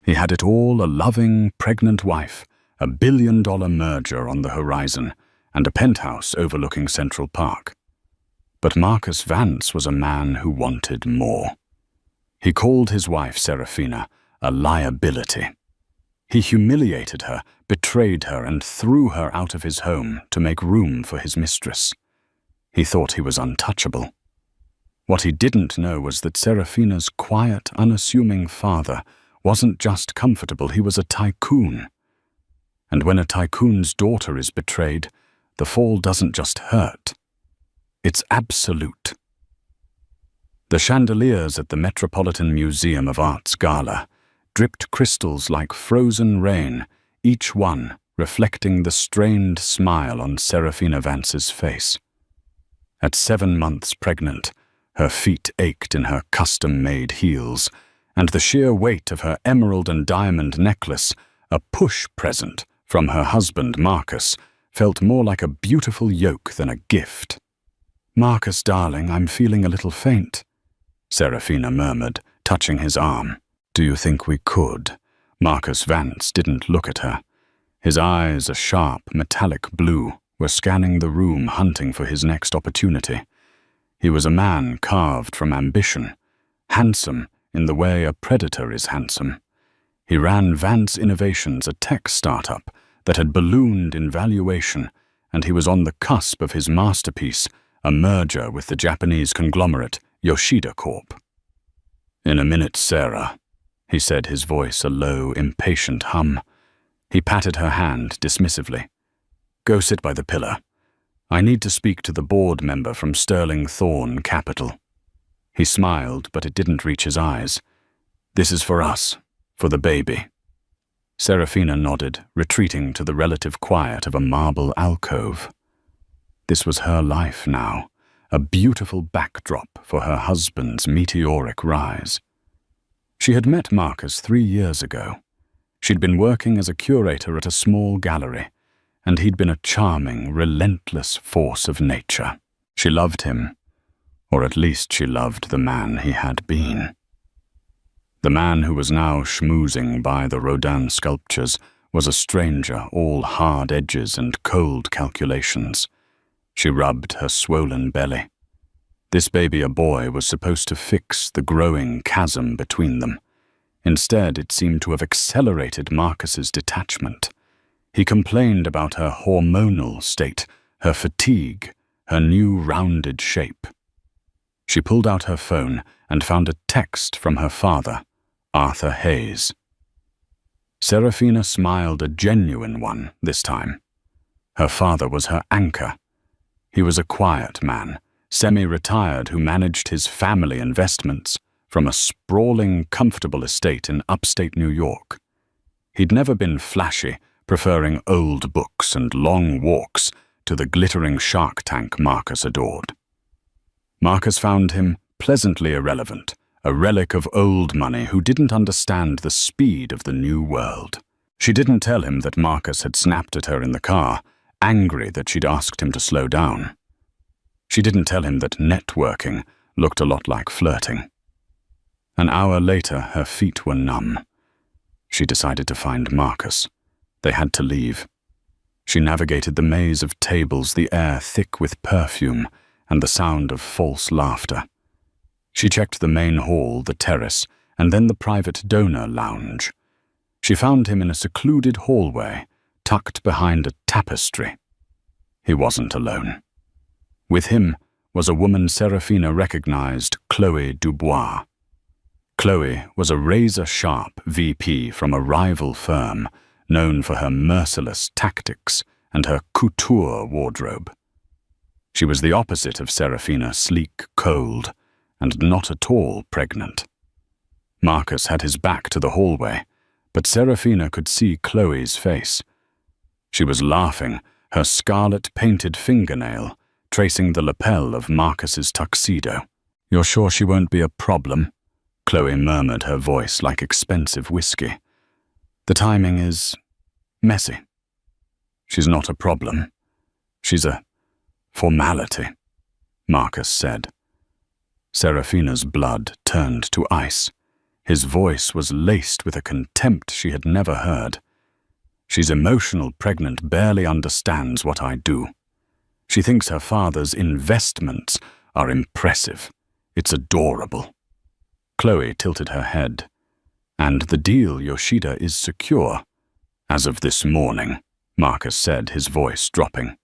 He had it all: a loving, pregnant wife, a billion-dollar merger on the horizon, and a penthouse overlooking Central Park. But Marcus Vance was a man who wanted more. He called his wife, Serafina, a liability. He humiliated her, betrayed her, and threw her out of his home to make room for his mistress. He thought he was untouchable. What he didn't know was that Serafina's quiet, unassuming father wasn't just comfortable, he was a tycoon. And when a tycoon's daughter is betrayed, the fall doesn't just hurt. It's absolute. The chandeliers at the Metropolitan Museum of Art's gala dripped crystals like frozen rain, each one reflecting the strained smile on Serafina Vance's face. At 7 months pregnant, her feet ached in her custom-made heels, and the sheer weight of her emerald and diamond necklace, a push present from her husband Marcus, felt more like a beautiful yoke than a gift. "Marcus, darling, I'm feeling a little faint," Serafina murmured, touching his arm. "Do you think we could?" Marcus Vance didn't look at her. His eyes, a sharp, metallic blue, were scanning the room, hunting for his next opportunity. He was a man carved from ambition, handsome in the way a predator is handsome. He ran Vance Innovations, a tech startup that had ballooned in valuation, and he was on the cusp of his masterpiece, a merger with the Japanese conglomerate Yoshida Corp. "In a minute, Sarah," he said, his voice a low, impatient hum. He patted her hand dismissively. "Go sit by the pillar. I need to speak to the board member from Sterling Thorne Capital." He smiled, but it didn't reach his eyes. "This is for us, for the baby." Serafina nodded, retreating to the relative quiet of a marble alcove. This was her life now, a beautiful backdrop for her husband's meteoric rise. She had met Marcus 3 years ago. She'd been working as a curator at a small gallery, and he'd been a charming, relentless force of nature. She loved him, or at least she loved the man he had been. The man who was now schmoozing by the Rodin sculptures was a stranger, all hard edges and cold calculations. She rubbed her swollen belly. This baby, a boy, was supposed to fix the growing chasm between them. Instead, it seemed to have accelerated Marcus's detachment. He complained about her hormonal state, her fatigue, her new rounded shape. She pulled out her phone and found a text from her father, Arthur Hayes. Serafina smiled, a genuine one this time. Her father was her anchor. He was a quiet man, semi-retired, who managed his family investments from a sprawling, comfortable estate in upstate New York. He'd never been flashy, preferring old books and long walks to the glittering shark tank Marcus adored. Marcus found him pleasantly irrelevant, a relic of old money who didn't understand the speed of the new world. She didn't tell him that Marcus had snapped at her in the car, angry that she'd asked him to slow down. She didn't tell him that networking looked a lot like flirting. An hour later, her feet were numb. She decided to find Marcus. They had to leave. She navigated the maze of tables, the air thick with perfume and the sound of false laughter. She checked the main hall, the terrace, and then the private donor lounge. She found him in a secluded hallway, tucked behind a tapestry. He wasn't alone. With him was a woman Serafina recognized, Chloe Dubois. Chloe was a razor-sharp VP from a rival firm, known for her merciless tactics and her couture wardrobe. She was the opposite of Serafina, sleek, cold, and not at all pregnant. Marcus had his back to the hallway, but Serafina could see Chloe's face. She was laughing, her scarlet-painted fingernail tracing the lapel of Marcus's tuxedo. "You're sure she won't be a problem?" Chloe murmured, her voice like expensive whiskey. "The timing is messy." "She's not a problem. She's a formality," Marcus said. Serafina's blood turned to ice. His voice was laced with a contempt she had never heard. She's emotional pregnant barely understands what I do. She thinks her father's investments are impressive. It's adorable. Chloe tilted her head. And the deal, Yoshida, is secure. As of this morning, Marcus said, his voice dropping.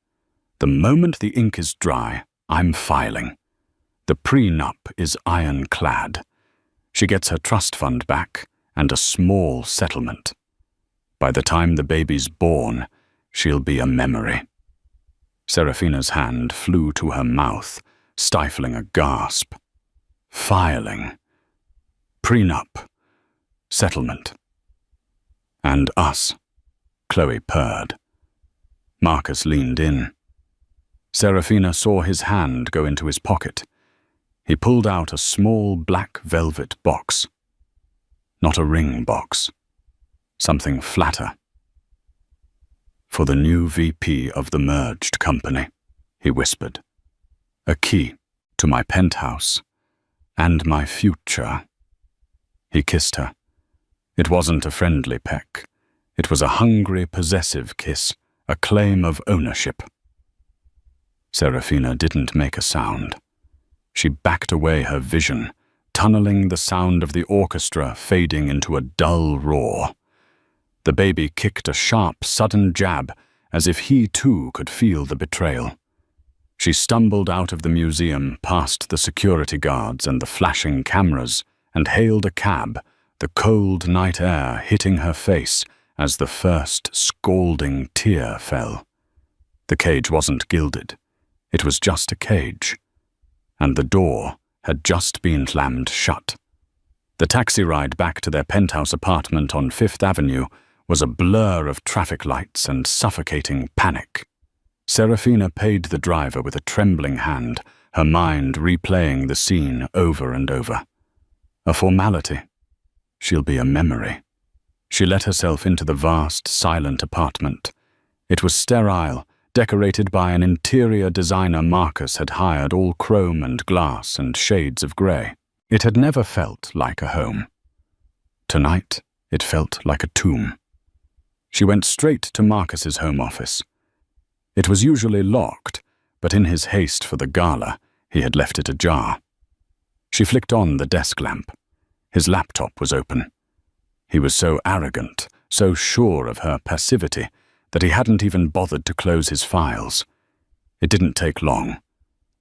The moment the ink is dry, I'm filing. The prenup is ironclad. She gets her trust fund back and a small settlement. By the time the baby's born, she'll be a memory. Serafina's hand flew to her mouth, stifling a gasp. Filing. Prenup. Settlement. And us, Chloe purred. Marcus leaned in. Serafina saw his hand go into his pocket. He pulled out a small black velvet box. Not a ring box. Something flatter. For the new VP of the merged company, he whispered. A key to my penthouse and my future. He kissed her. It wasn't a friendly peck. It was a hungry, possessive kiss, a claim of ownership. Serafina didn't make a sound. She backed away her vision, tunneling the sound of the orchestra fading into a dull roar. The baby kicked a sharp, sudden jab, as if he too could feel the betrayal. She stumbled out of the museum, past the security guards and the flashing cameras, and hailed a cab, the cold night air hitting her face as the first scalding tear fell. The cage wasn't gilded. It was just a cage. And the door had just been slammed shut. The taxi ride back to their penthouse apartment on Fifth Avenue was a blur of traffic lights and suffocating panic. Serafina paid the driver with a trembling hand, her mind replaying the scene over and over. A formality. She'll be a memory. She let herself into the vast, silent apartment. It was sterile, decorated by an interior designer Marcus had hired, all chrome and glass and shades of grey. It had never felt like a home. Tonight, it felt like a tomb. She went straight to Marcus's home office. It was usually locked, but in his haste for the gala, he had left it ajar. She flicked on the desk lamp. His laptop was open. He was so arrogant, so sure of her passivity, that he hadn't even bothered to close his files. It didn't take long.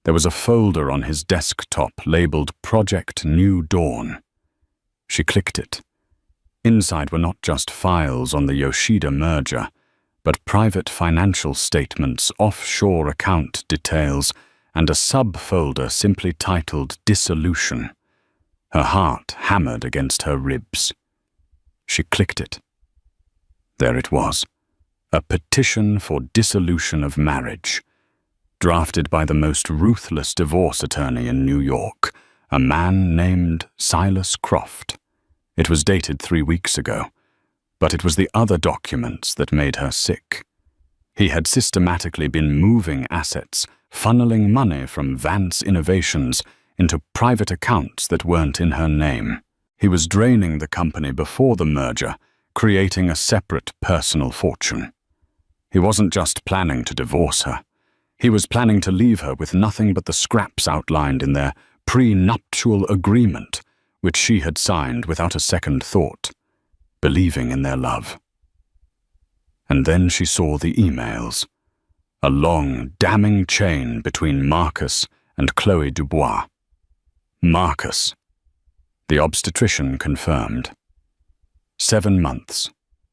There was a folder on his desktop labeled Project New Dawn. She clicked it. Inside were not just files on the Yoshida merger, but private financial statements, offshore account details, and a subfolder simply titled Dissolution. Her heart hammered against her ribs. She clicked it. There it was. A petition for dissolution of marriage, drafted by the most ruthless divorce attorney in New York, a man named Silas Croft. It was dated 3 weeks ago, but it was the other documents that made her sick. He had systematically been moving assets, funneling money from Vance Innovations into private accounts that weren't in her name. He was draining the company before the merger, creating a separate personal fortune. He wasn't just planning to divorce her. He was planning to leave her with nothing but the scraps outlined in their prenuptial agreement, which she had signed without a second thought, believing in their love. And then she saw the emails, a long, damning chain between Marcus and Chloe Dubois. Marcus. The obstetrician confirmed. 7 months.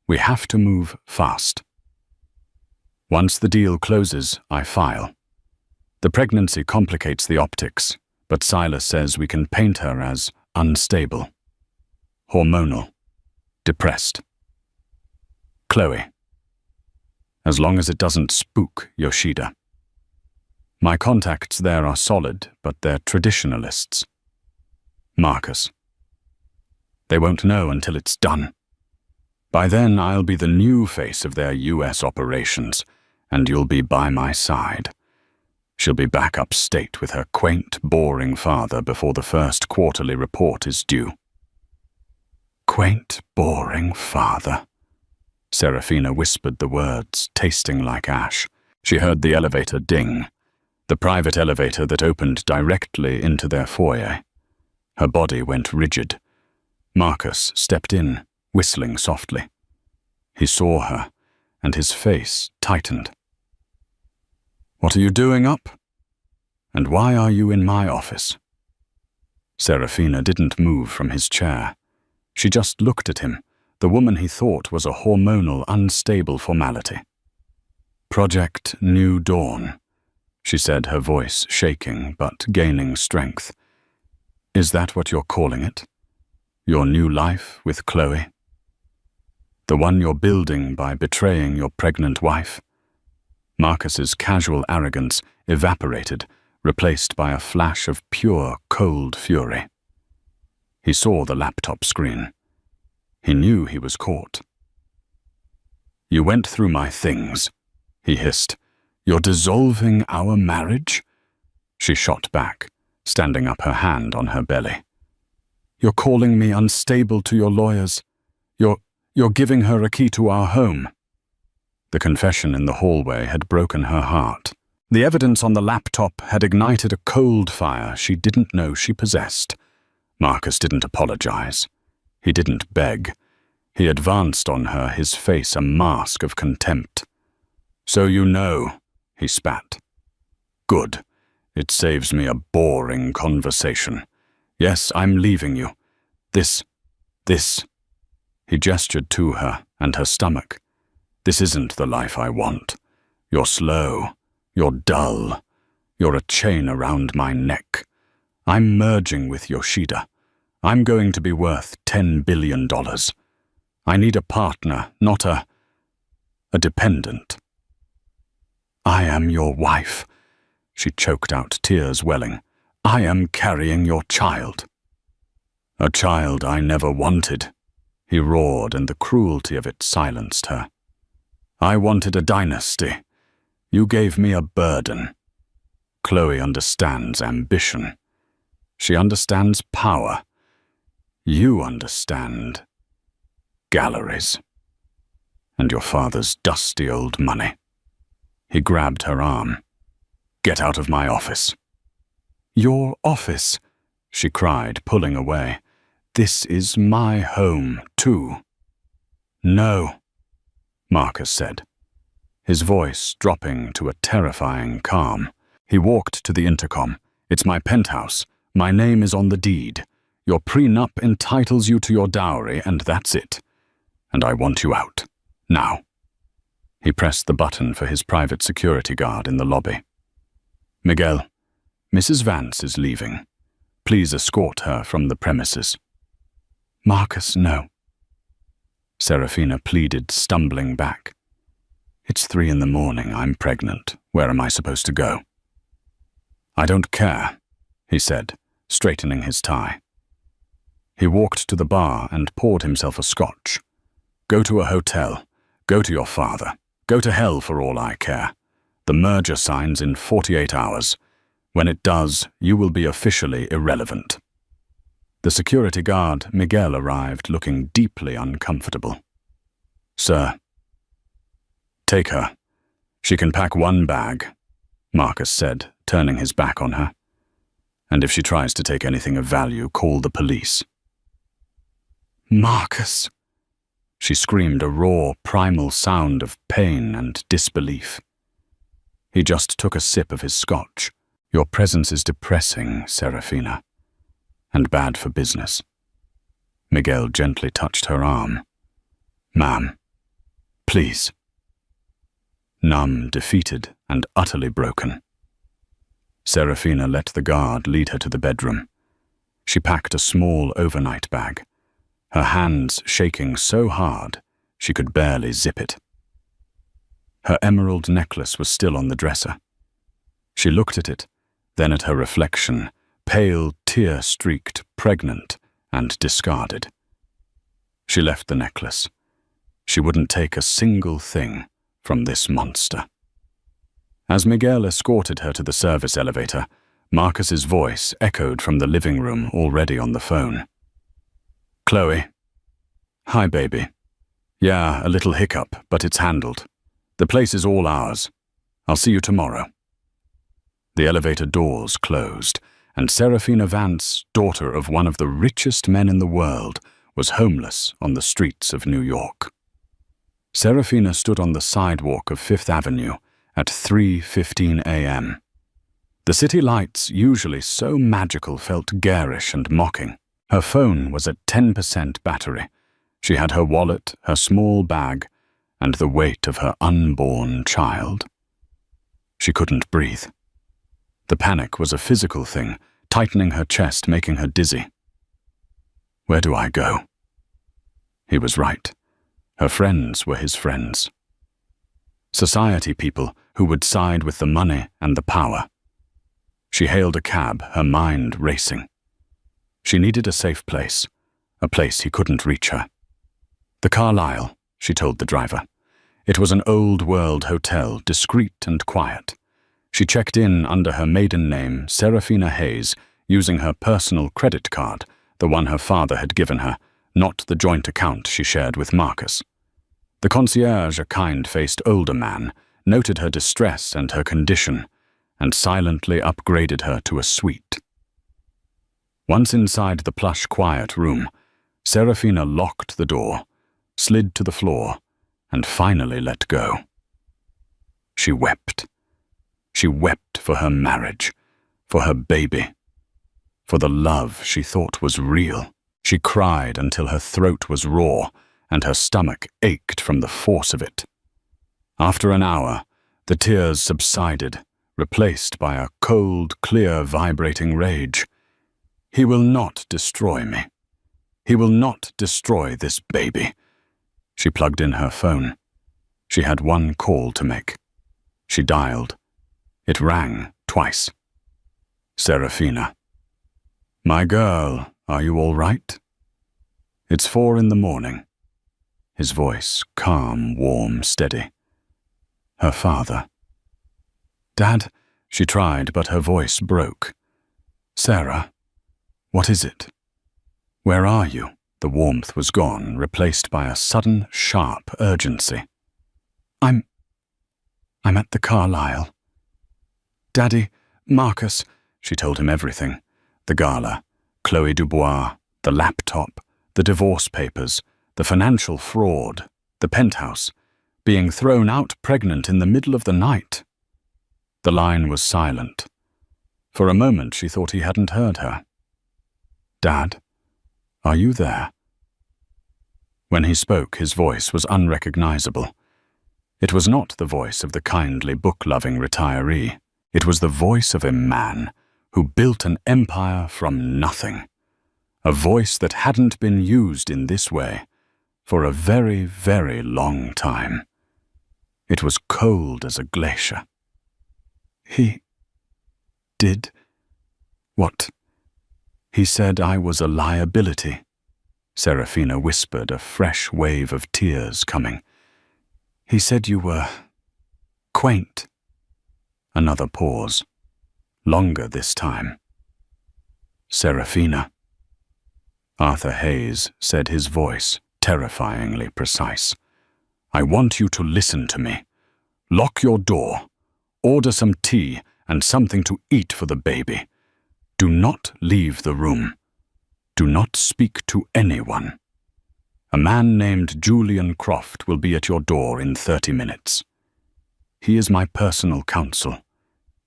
We have to move fast. Once the deal closes, I file. The pregnancy complicates the optics, but Silas says we can paint her as unstable, hormonal, depressed. Chloe. As long as it doesn't spook Yoshida. My contacts there are solid, but they're traditionalists. Marcus. They won't know until it's done. By then, I'll be the new face of their US operations, and you'll be by my side. She'll be back upstate with her quaint, boring father before the first quarterly report is due. quaint, boring father." Serafina whispered the words, tasting like ash. She heard the elevator ding, the private elevator that opened directly into their foyer. Her body went rigid. Marcus stepped in, whistling softly. He saw her, and his face tightened. "What are you doing up? And why are you in my office?" Serafina didn't move from his chair. She just looked at him, the woman he thought was a hormonal, unstable formality. "Project New Dawn," she said, her voice shaking but gaining strength. "Is that what you're calling it? Your new life with Chloe? The one you're building by betraying your pregnant wife?" Marcus's casual arrogance evaporated, replaced by a flash of pure, cold fury. He saw the laptop screen. He knew he was caught. "You went through my things," he hissed. "You're dissolving our marriage?" She shot back, standing up, her hand on her belly. "You're calling me unstable to your lawyers. You're giving her a key to our home." The confession in the hallway had broken her heart. The evidence on the laptop had ignited a cold fire she didn't know she possessed. Marcus didn't apologize. He didn't beg. He advanced on her, his face a mask of contempt. "So you know," he spat. "Good. It saves me a boring conversation. Yes, I'm leaving you. This. He gestured to her and her stomach. "This isn't the life I want. You're slow. You're dull. You're a chain around my neck. I'm merging with Yoshida. I'm going to be worth $10 billion. I need a partner, not a dependent." "I am your wife," she choked out, tears welling. "I am carrying your child." "A child I never wanted," he roared, and the cruelty of it silenced her. "I wanted a dynasty. You gave me a burden." Chloe understands ambition. She understands power. You understand galleries. And your father's dusty old money. He grabbed her arm. "Get out of my office." "Your office?" she cried, pulling away. "This is my home, too." "No," Marcus said, his voice dropping to a terrifying calm. He walked to the intercom. "It's my penthouse. My name is on the deed. Your prenup entitles you to your dowry, and that's it. And I want you out. Now." He pressed the button for his private security guard in the lobby. "Miguel, Mrs. Vance is leaving. Please escort her from the premises." "Marcus, no." Serafina pleaded, stumbling back. "It's 3 a.m. I'm pregnant. Where am I supposed to go?" "I don't care," he said, straightening his tie. He walked to the bar and poured himself a scotch. "Go to a hotel. Go to your father. Go to hell for all I care. The merger signs in 48 hours. When it does, you will be officially irrelevant." The security guard, Miguel, arrived looking deeply uncomfortable. "Sir." "Take her. She can pack 1 bag," Marcus said, turning his back on her. "And if she tries to take anything of value, call the police." "Marcus!" She screamed, a raw, primal sound of pain and disbelief. He just took a sip of his scotch. "Your presence is depressing, Serafina, and bad for business." Miguel gently touched her arm. "Ma'am, please." Numb, defeated, and utterly broken, Serafina let the guard lead her to the bedroom. She packed a small overnight bag, her hands shaking so hard she could barely zip it. Her emerald necklace was still on the dresser. She looked at it, then at her reflection, pale, tear-streaked, pregnant, and discarded. She left the necklace. She wouldn't take a single thing from this monster. As Miguel escorted her to the service elevator, Marcus's voice echoed from the living room, already on the phone. "Chloe, Hi, baby. Yeah, a little hiccup, but it's handled. The place is all ours. I'll see you tomorrow. The elevator doors closed, and Serafina Vance, daughter of one of the richest men in the world, was homeless on the streets of New York. Serafina stood on the sidewalk of Fifth Avenue at 3:15 a.m. The city lights, usually so magical, felt garish and mocking. Her phone was at 10% battery. She had her wallet, her small bag, and the weight of her unborn child. She couldn't breathe. The panic was a physical thing, tightening her chest, making her dizzy. Where do I go? He was right. Her friends were his friends. Society people who would side with the money and the power. She hailed a cab, her mind racing. She needed a safe place, a place he couldn't reach her. The Carlyle, she told the driver. It was an old-world hotel, discreet and quiet. She checked in under her maiden name, Serafina Hayes, using her personal credit card, the one her father had given her, not the joint account she shared with Marcus. The concierge, a kind-faced older man, noted her distress and her condition, and silently upgraded her to a suite. Once inside the plush, quiet room, Serafina locked the door, slid to the floor, and finally let go. She wept. She wept for her marriage, for her baby, for the love she thought was real. She cried until her throat was raw and her stomach ached from the force of it. After an hour, the tears subsided, replaced by a cold, clear, vibrating rage. He will not destroy me. He will not destroy this baby. She plugged in her phone. She had one call to make. She dialed. It rang twice. Serafina. My girl, are you all right? It's 4 a.m. His voice, calm, warm, steady. Her father. Dad, she tried, but her voice broke. Sarah, what is it? Where are you? The warmth was gone, replaced by a sudden, sharp urgency. I'm at the Carlyle. Daddy, Marcus, she told him everything. The gala, Chloe Dubois, the laptop, the divorce papers, the financial fraud, the penthouse, being thrown out pregnant in the middle of the night. The line was silent. For a moment she thought he hadn't heard her. Dad, are you there? When he spoke, his voice was unrecognizable. It was not the voice of the kindly, book-loving retiree. It was the voice of a man who built an empire from nothing. A voice that hadn't been used in this way for a very, very long time. It was cold as a glacier. He did what? He said I was a liability. Serafina whispered, a fresh wave of tears coming. He said you were quaint. Another pause. Longer this time. Serafina. Arthur Hayes said, his voice terrifyingly precise. I want you to listen to me. Lock your door. Order some tea and something to eat for the baby. Do not leave the room. Do not speak to anyone. A man named Julian Croft will be at your door in 30 minutes. He is my personal counsel.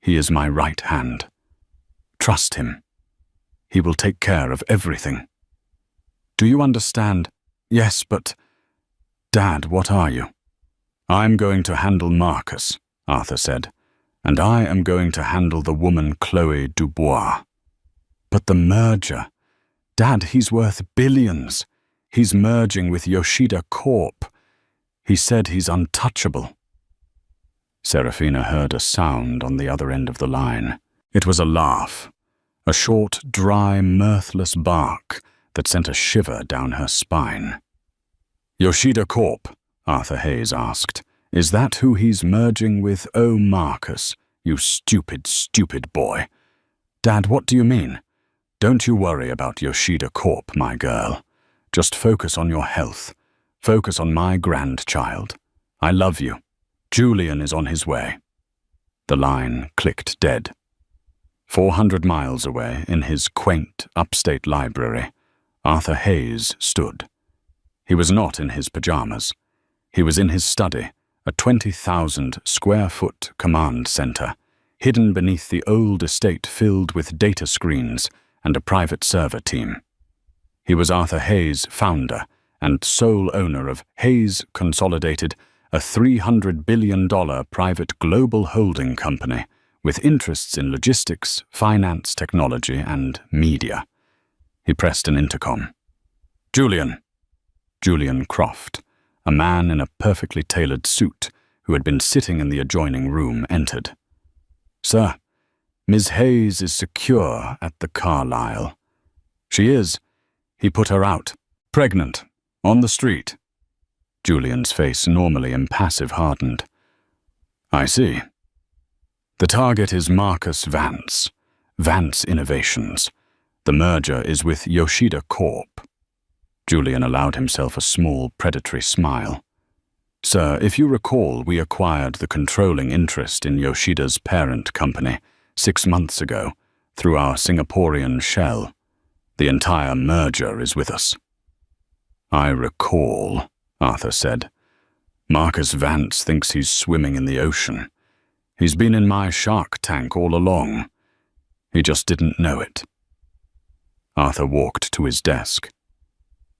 He is my right hand. Trust him. He will take care of everything. Do you understand? Yes, but... Dad, what are you? I'm going to handle Marcus, Arthur said, and I am going to handle the woman Chloe Dubois. But the merger... Dad, he's worth billions. He's merging with Yoshida Corp. He said he's untouchable. Serafina heard a sound on the other end of the line. It was a laugh, a short, dry, mirthless bark that sent a shiver down her spine. Yoshida Corp, Arthur Hayes asked. Is that who he's merging with? Oh, Marcus, you stupid, stupid boy. Dad, what do you mean? Don't you worry about Yoshida Corp, my girl. Just focus on your health. Focus on my grandchild. I love you. Julian is on his way." The line clicked dead. 400 miles away, in his quaint upstate library, Arthur Hayes stood. He was not in his pajamas. He was in his study, a 20,000-square-foot command center, hidden beneath the old estate filled with data screens and a private server team. He was Arthur Hayes, founder and sole owner of Hayes Consolidated, a $300 billion private global holding company with interests in logistics, finance, technology, and media. He pressed an intercom. "Julian." Julian Croft, a man in a perfectly tailored suit who had been sitting in the adjoining room, entered. "Sir, Ms. Hayes is secure at the Carlisle." "She is." "He put her out. Pregnant. On the street." Julian's face, normally impassive, hardened. "I see. The target is Marcus Vance, Vance Innovations. The merger is with Yoshida Corp." Julian allowed himself a small, predatory smile. "Sir, if you recall, we acquired the controlling interest in Yoshida's parent company 6 months ago through our Singaporean shell. The entire merger is with us." "I recall," Arthur said. "Marcus Vance thinks he's swimming in the ocean. He's been in my shark tank all along. He just didn't know it." Arthur walked to his desk.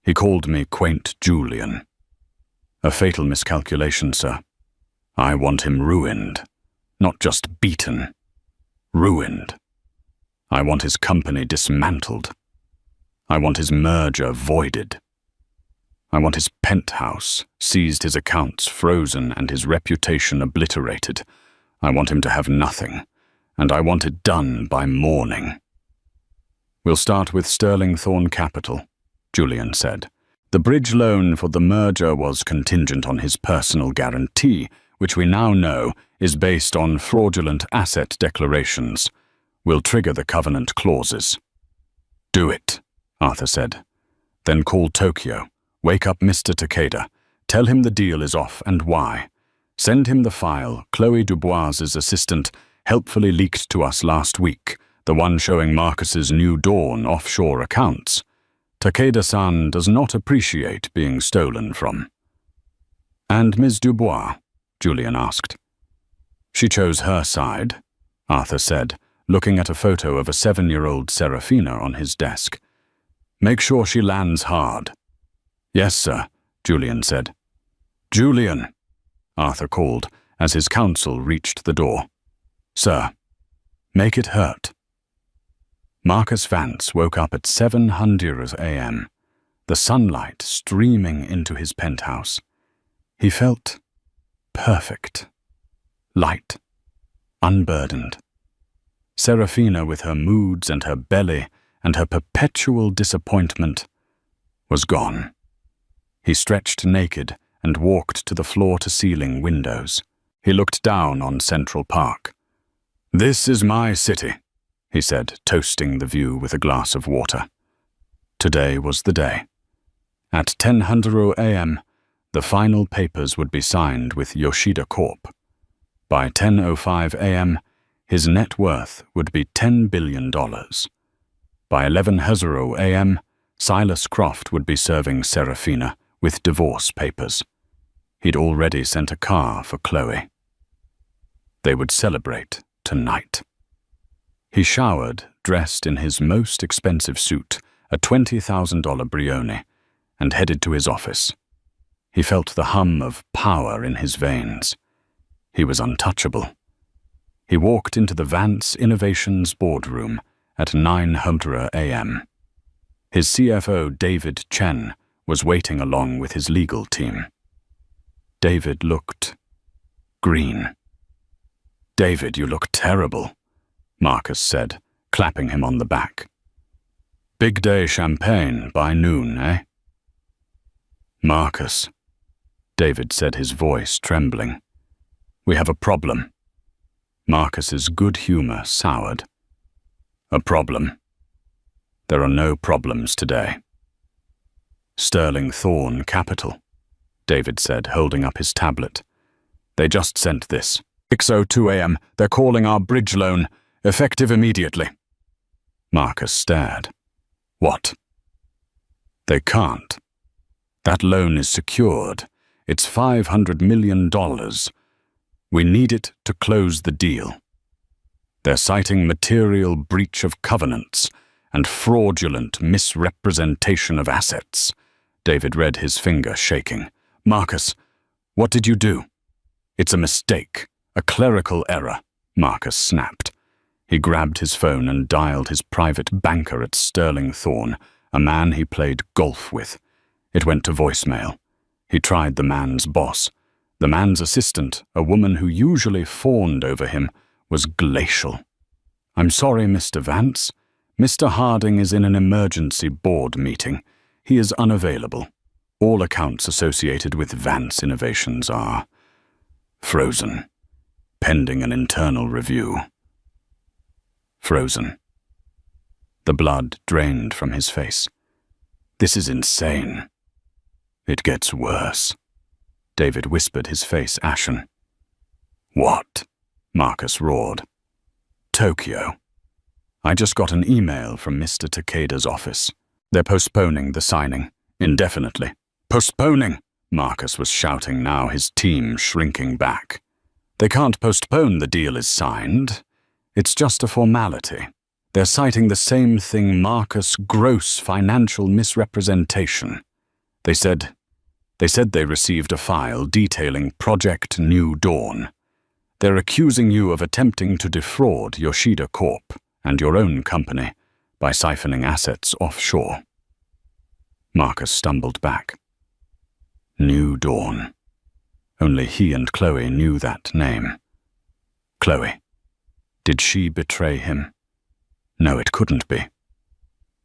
"He called me quaint Julian. A fatal miscalculation, sir. I want him ruined, not just beaten. Ruined. I want his company dismantled. I want his merger voided. I want his penthouse seized, his accounts frozen, and his reputation obliterated. I want him to have nothing, and I want it done by morning." "We'll start with Sterling Thorn Capital," Julian said. "The bridge loan for the merger was contingent on his personal guarantee, which we now know is based on fraudulent asset declarations. We'll trigger the covenant clauses." "Do it," Arthur said. "Then call Tokyo. Wake up Mr. Takeda. Tell him the deal is off and why. Send him the file Chloe Dubois's assistant helpfully leaked to us last week, the one showing Marcus's New Dawn offshore accounts. Takeda-san does not appreciate being stolen from." "And Ms. Dubois?" Julian asked. "She chose her side," Arthur said, looking at a photo of a 7-year-old Serafina on his desk. "Make sure she lands hard." "Yes, sir," Julian said. "Julian," Arthur called as his counsel reached the door. "Sir, make it hurt." Marcus Vance woke up at 7:00 a.m., the sunlight streaming into his penthouse. He felt perfect, light, unburdened. Serafina, with her moods and her belly and her perpetual disappointment, was gone. He stretched naked and walked to the floor-to-ceiling windows. He looked down on Central Park. "This is my city," he said, toasting the view with a glass of water. Today was the day. At 10:00 a.m., the final papers would be signed with Yoshida Corp. By 10:05 a.m., his net worth would be $10 billion. By 11:00 a.m., Silas Croft would be serving Serafina with divorce papers. He'd already sent a car for Chloe. They would celebrate tonight. He showered, dressed in his most expensive suit, a $20,000 Brioni, and headed to his office. He felt the hum of power in his veins. He was untouchable. He walked into the Vance Innovations boardroom at 9:00 a.m. His CFO, David Chen, was waiting along with his legal team. David looked green. "David, you look terrible," Marcus said, clapping him on the back. "Big day champagne by noon, eh?" "Marcus," David said, his voice trembling. "We have a problem." Marcus's good humor soured. "A problem? There are no problems today." Sterling Thorn Capital, David said, holding up his tablet. They just sent this. 6:02 a.m. They're calling our bridge loan, effective immediately. Marcus stared. What? They can't. That loan is secured. It's $500 million. We need it to close the deal. They're citing material breach of covenants and fraudulent misrepresentation of assets. David read his finger shaking. Marcus, what did you do? It's a mistake, a clerical error, Marcus snapped. He grabbed his phone and dialed his private banker at Sterling Thorn, a man he played golf with. It went to voicemail. He tried the man's boss. The man's assistant, a woman who usually fawned over him, was glacial. I'm sorry, Mr. Vance. Mr. Harding is in an emergency board meeting. He is unavailable. All accounts associated with Vance Innovations are frozen, pending an internal review. Frozen. The blood drained from his face. This is insane. It gets worse. David whispered, his face ashen. What? Marcus roared. Tokyo. I just got an email from Mr. Takeda's office. They're postponing the signing, indefinitely. Postponing! Marcus was shouting now, his team shrinking back. They can't postpone the deal is signed. It's just a formality. They're citing the same thing, Marcus, gross financial misrepresentation. They said they received a file detailing Project New Dawn. They're accusing you of attempting to defraud Yoshida Corp. And your own company by siphoning assets offshore. Marcus stumbled back. New Dawn. Only he and Chloe knew that name. Chloe. Did she betray him? No, it couldn't be.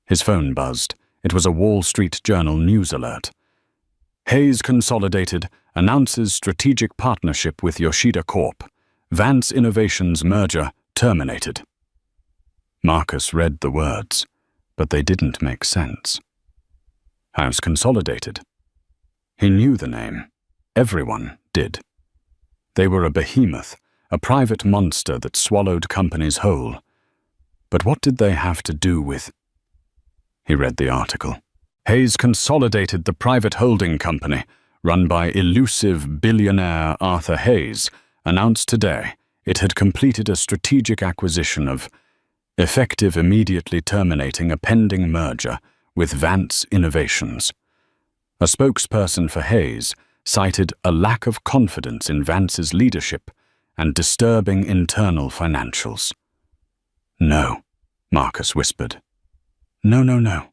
His phone buzzed. It was a Wall Street Journal news alert. Hayes Consolidated announces strategic partnership with Yoshida Corp. Vance Innovations merger terminated. Marcus read the words, but they didn't make sense. House Consolidated. He knew the name. Everyone did. They were a behemoth, a private monster that swallowed companies whole. But what did they have to do with... He read the article. Hayes Consolidated, the private holding company, run by elusive billionaire Arthur Hayes, announced today it had completed a strategic acquisition of... effective immediately terminating a pending merger with Vance Innovations. A spokesperson for Hayes cited a lack of confidence in Vance's leadership and disturbing internal financials. No, Marcus whispered. No.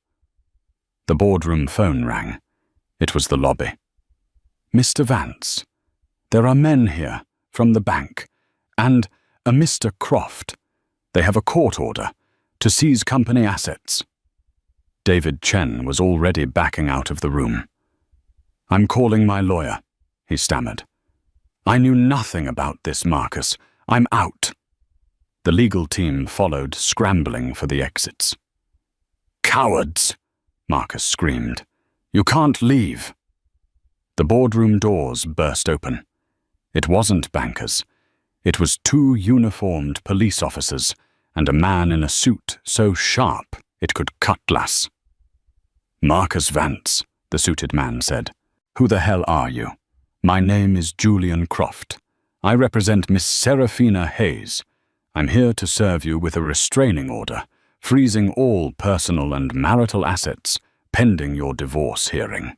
The boardroom phone rang. It was the lobby. Mr. Vance, there are men here from the bank, and a Mr. Croft. They have a court order to seize company assets. David Chen was already backing out of the room. I'm calling my lawyer, he stammered. I knew nothing about this, Marcus. I'm out. The legal team followed, scrambling for the exits. Cowards, Marcus screamed. You can't leave. The boardroom doors burst open. It wasn't bankers. It was two uniformed police officers and a man in a suit so sharp it could cut glass. Marcus Vance, the suited man said. Who the hell are you? My name is Julian Croft. I represent Miss Serafina Hayes. I'm here to serve you with a restraining order, freezing all personal and marital assets pending your divorce hearing.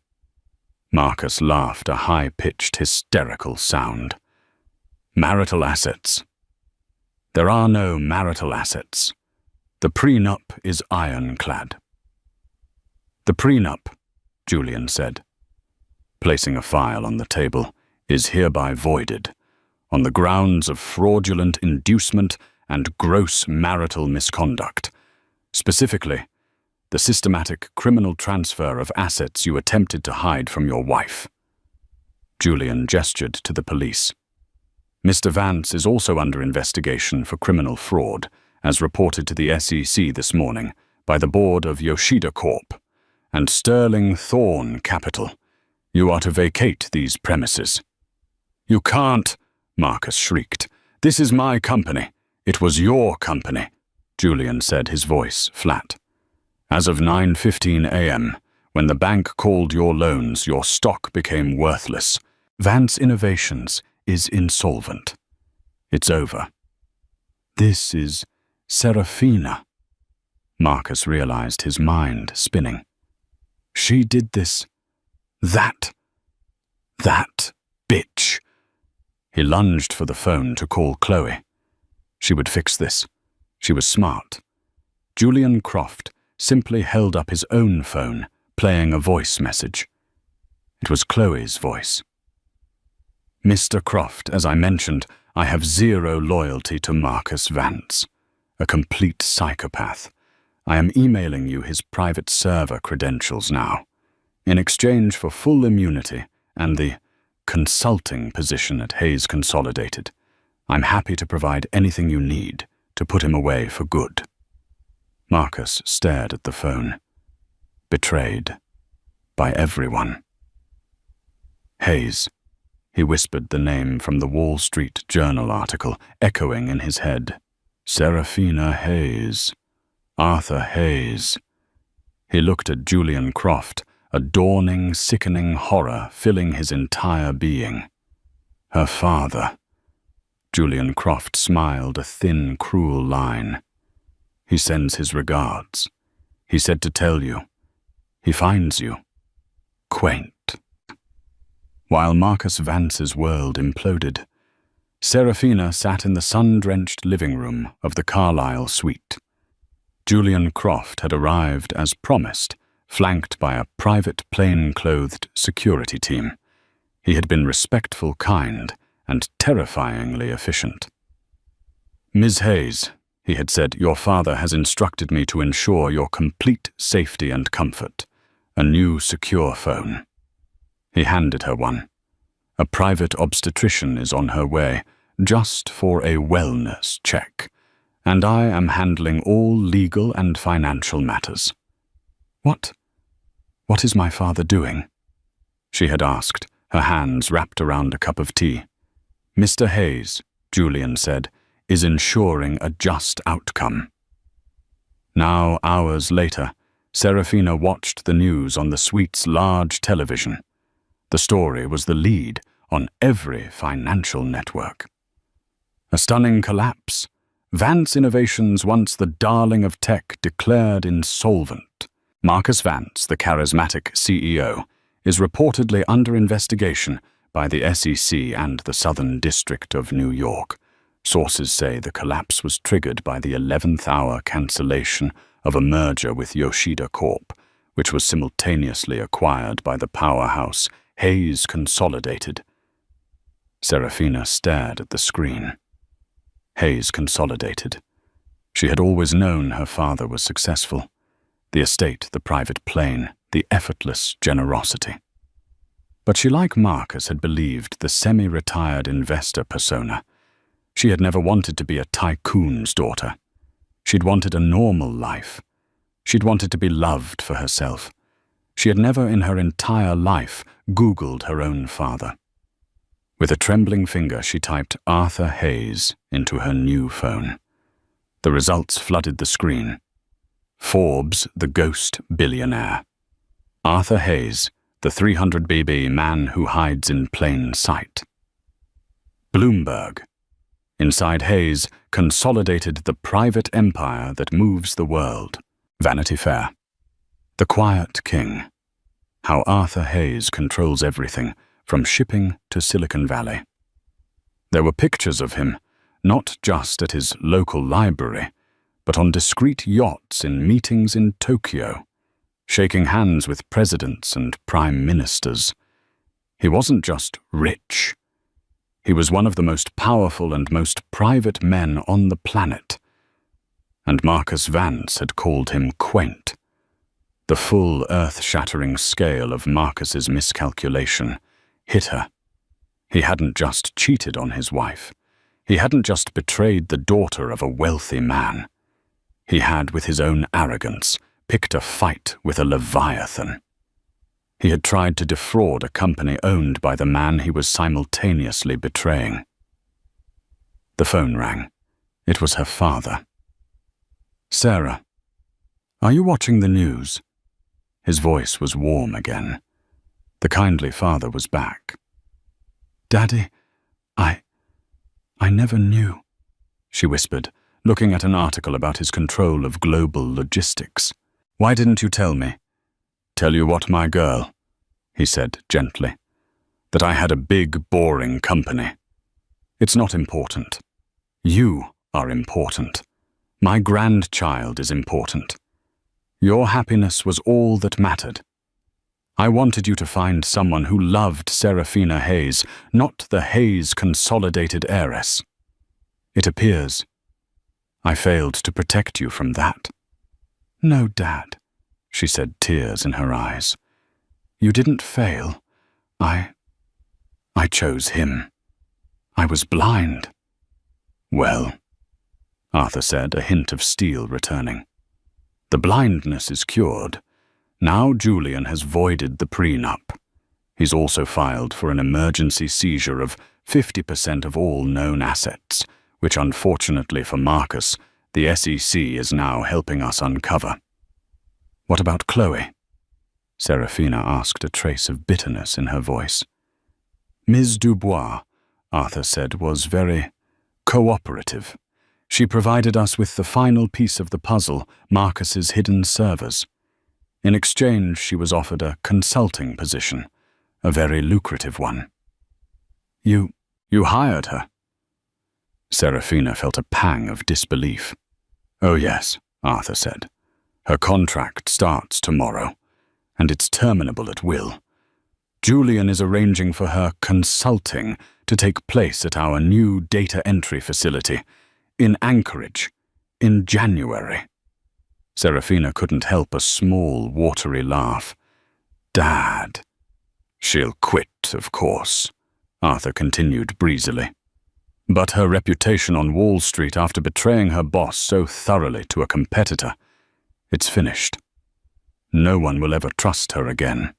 Marcus laughed, a high-pitched, hysterical sound. Marital assets. There are no marital assets. The prenup is ironclad. The prenup, Julian said, placing a file on the table, is hereby voided on the grounds of fraudulent inducement and gross marital misconduct, specifically the systematic criminal transfer of assets you attempted to hide from your wife. Julian gestured to the police. Mr. Vance is also under investigation for criminal fraud, as reported to the SEC this morning by the board of Yoshida Corp. and Sterling Thorn Capital. You are to vacate these premises." "You can't," Marcus shrieked. "This is my company. It was your company," Julian said, his voice flat. "As of 9:15 a.m., when the bank called your loans, your stock became worthless. Vance Innovations is insolvent. It's over." "This is Serafina." Marcus realized, his mind spinning. "She did this. That bitch." He lunged for the phone to call Chloe. She would fix this. She was smart. Julian Croft simply held up his own phone, playing a voice message. It was Chloe's voice. "Mr. Croft, as I mentioned, I have zero loyalty to Marcus Vance, a complete psychopath. I am emailing you his private server credentials now. In exchange for full immunity and the consulting position at Hayes Consolidated, I'm happy to provide anything you need to put him away for good." Marcus stared at the phone. Betrayed. By everyone. "Hayes." He whispered the name from the Wall Street Journal article, echoing in his head. "Serafina Hayes. Arthur Hayes." He looked at Julian Croft, a dawning, sickening horror filling his entire being. Her father. Julian Croft smiled a thin, cruel line. "He sends his regards. He said to tell you. He finds you. Quaint." While Marcus Vance's world imploded, Serafina sat in the sun-drenched living room of the Carlisle suite. Julian Croft had arrived as promised, flanked by a private plain-clothed security team. He had been respectful, kind, and terrifyingly efficient. "Ms. Hayes," he had said, "your father has instructed me to ensure your complete safety and comfort. A new secure phone." He handed her one. "A private obstetrician is on her way, just for a wellness check, and I am handling all legal and financial matters." What is my father doing?" she had asked, her hands wrapped around a cup of tea. "Mr. Hayes," Julian said, "is ensuring a just outcome." Now, hours later, Serafina watched the news on the suite's large television. The story was the lead on every financial network. A stunning collapse. Vance Innovations, once the darling of tech, declared insolvent. Marcus Vance, the charismatic CEO, is reportedly under investigation by the SEC and the Southern District of New York. Sources say the collapse was triggered by the 11th-hour cancellation of a merger with Yoshida Corp., which was simultaneously acquired by the powerhouse Hayes Consolidated. Serafina stared at the screen. Hayes Consolidated. She had always known her father was successful. The estate, the private plane, the effortless generosity. But she, like Marcus, had believed the semi-retired investor persona. She had never wanted to be a tycoon's daughter. She'd wanted a normal life. She'd wanted to be loved for herself. She had never in her entire life Googled her own father. With a trembling finger, she typed Arthur Hayes into her new phone. The results flooded the screen. Forbes, the ghost billionaire. Arthur Hayes, the 300BB man who hides in plain sight. Bloomberg. Inside Hayes, consolidated the private empire that moves the world. Vanity Fair. The Quiet King. How Arthur Hayes controls everything, from shipping to Silicon Valley. There were pictures of him, not just at his local library, but on discreet yachts in meetings in Tokyo, shaking hands with presidents and prime ministers. He wasn't just rich. He was one of the most powerful and most private men on the planet. And Marcus Vance had called him quaint. The full earth-shattering scale of Marcus's miscalculation hit her. He hadn't just cheated on his wife. He hadn't just betrayed the daughter of a wealthy man. He had, with his own arrogance, picked a fight with a leviathan. He had tried to defraud a company owned by the man he was simultaneously betraying. The phone rang. It was her father. "Sarah, are you watching the news?" His voice was warm again. The kindly father was back. "Daddy, I never knew," she whispered, looking at an article about his control of global logistics. "Why didn't you tell me?" "Tell you what, my girl?" he said gently. "That I had a big, boring company. It's not important. You are important. My grandchild is important. Your happiness was all that mattered. I wanted you to find someone who loved Serafina Hayes, not the Hayes consolidated heiress. It appears I failed to protect you from that." "No, Dad," she said, tears in her eyes. "You didn't fail. I chose him. I was blind." "Well," Arthur said, a hint of steel returning. "The blindness is cured. Now Julian has voided the prenup. He's also filed for an emergency seizure of 50% of all known assets, which unfortunately for Marcus, the SEC is now helping us uncover." "What about Chloe?" Serafina asked, a trace of bitterness in her voice. "Ms. Dubois," Arthur said, "was very cooperative. She provided us with the final piece of the puzzle, Marcus's hidden servers. In exchange, she was offered a consulting position, a very lucrative one." You hired her?" Serafina felt a pang of disbelief. "Oh yes," Arthur said. "Her contract starts tomorrow, and it's terminable at will. Julian is arranging for her consulting to take place at our new data entry facility in Anchorage in January." Serafina couldn't help a small, watery laugh. "Dad." "She'll quit, of course," Arthur continued breezily. "But her reputation on Wall Street after betraying her boss so thoroughly to a competitor, it's finished. No one will ever trust her again.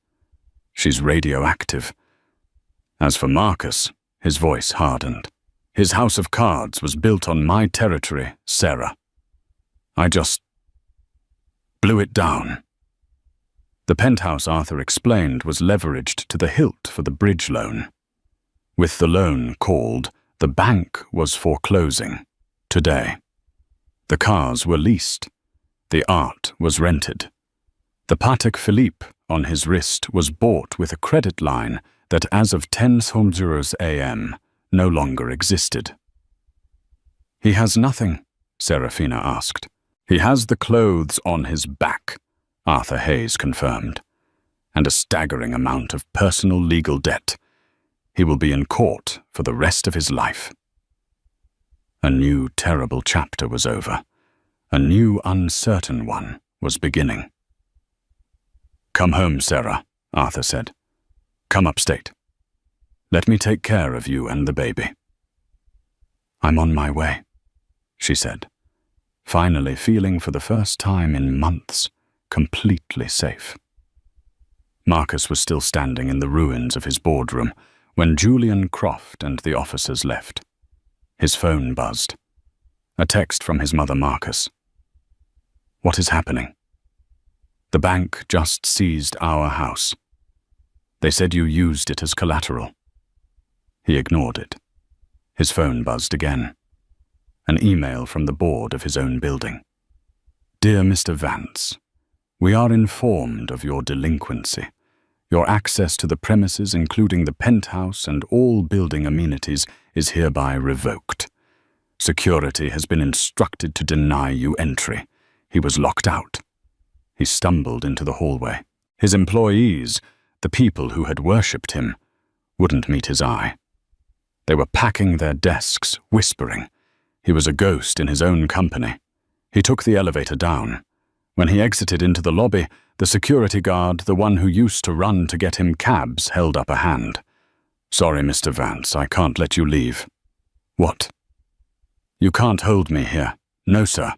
She's radioactive. As for Marcus," his voice hardened, "his house of cards was built on my territory, Sarah. I just blew it down." The penthouse, Arthur explained, was leveraged to the hilt for the bridge loan. With the loan called, the bank was foreclosing today. The cars were leased. The art was rented. The Patek Philippe on his wrist was bought with a credit line that as of 10:00 a.m. no longer existed. "He has nothing?" Serafina asked. "He has the clothes on his back," Arthur Hayes confirmed, "and a staggering amount of personal legal debt. He will be in court for the rest of his life." A new terrible chapter was over. A new uncertain one was beginning. "Come home, Sarah," Arthur said. "Come upstate. Let me take care of you and the baby." "I'm on my way," she said, finally feeling for the first time in months completely safe. Marcus was still standing in the ruins of his boardroom when Julian Croft and the officers left. His phone buzzed. A text from his mother, Marcus. "What is happening?" "The bank just seized our house. They said you used it as collateral." He ignored it. His phone buzzed again. An email from the board of his own building. "Dear Mr. Vance, we are informed of your delinquency. Your access to the premises, including the penthouse and all building amenities, is hereby revoked. Security has been instructed to deny you entry. He was locked out." He stumbled into the hallway. His employees, the people who had worshipped him, wouldn't meet his eye. They were packing their desks, whispering. He was a ghost in his own company. He took the elevator down. When he exited into the lobby, the security guard, the one who used to run to get him cabs, held up a hand. "Sorry, Mr. Vance, I can't let you leave." "What?" "You can't hold me here." "No, sir."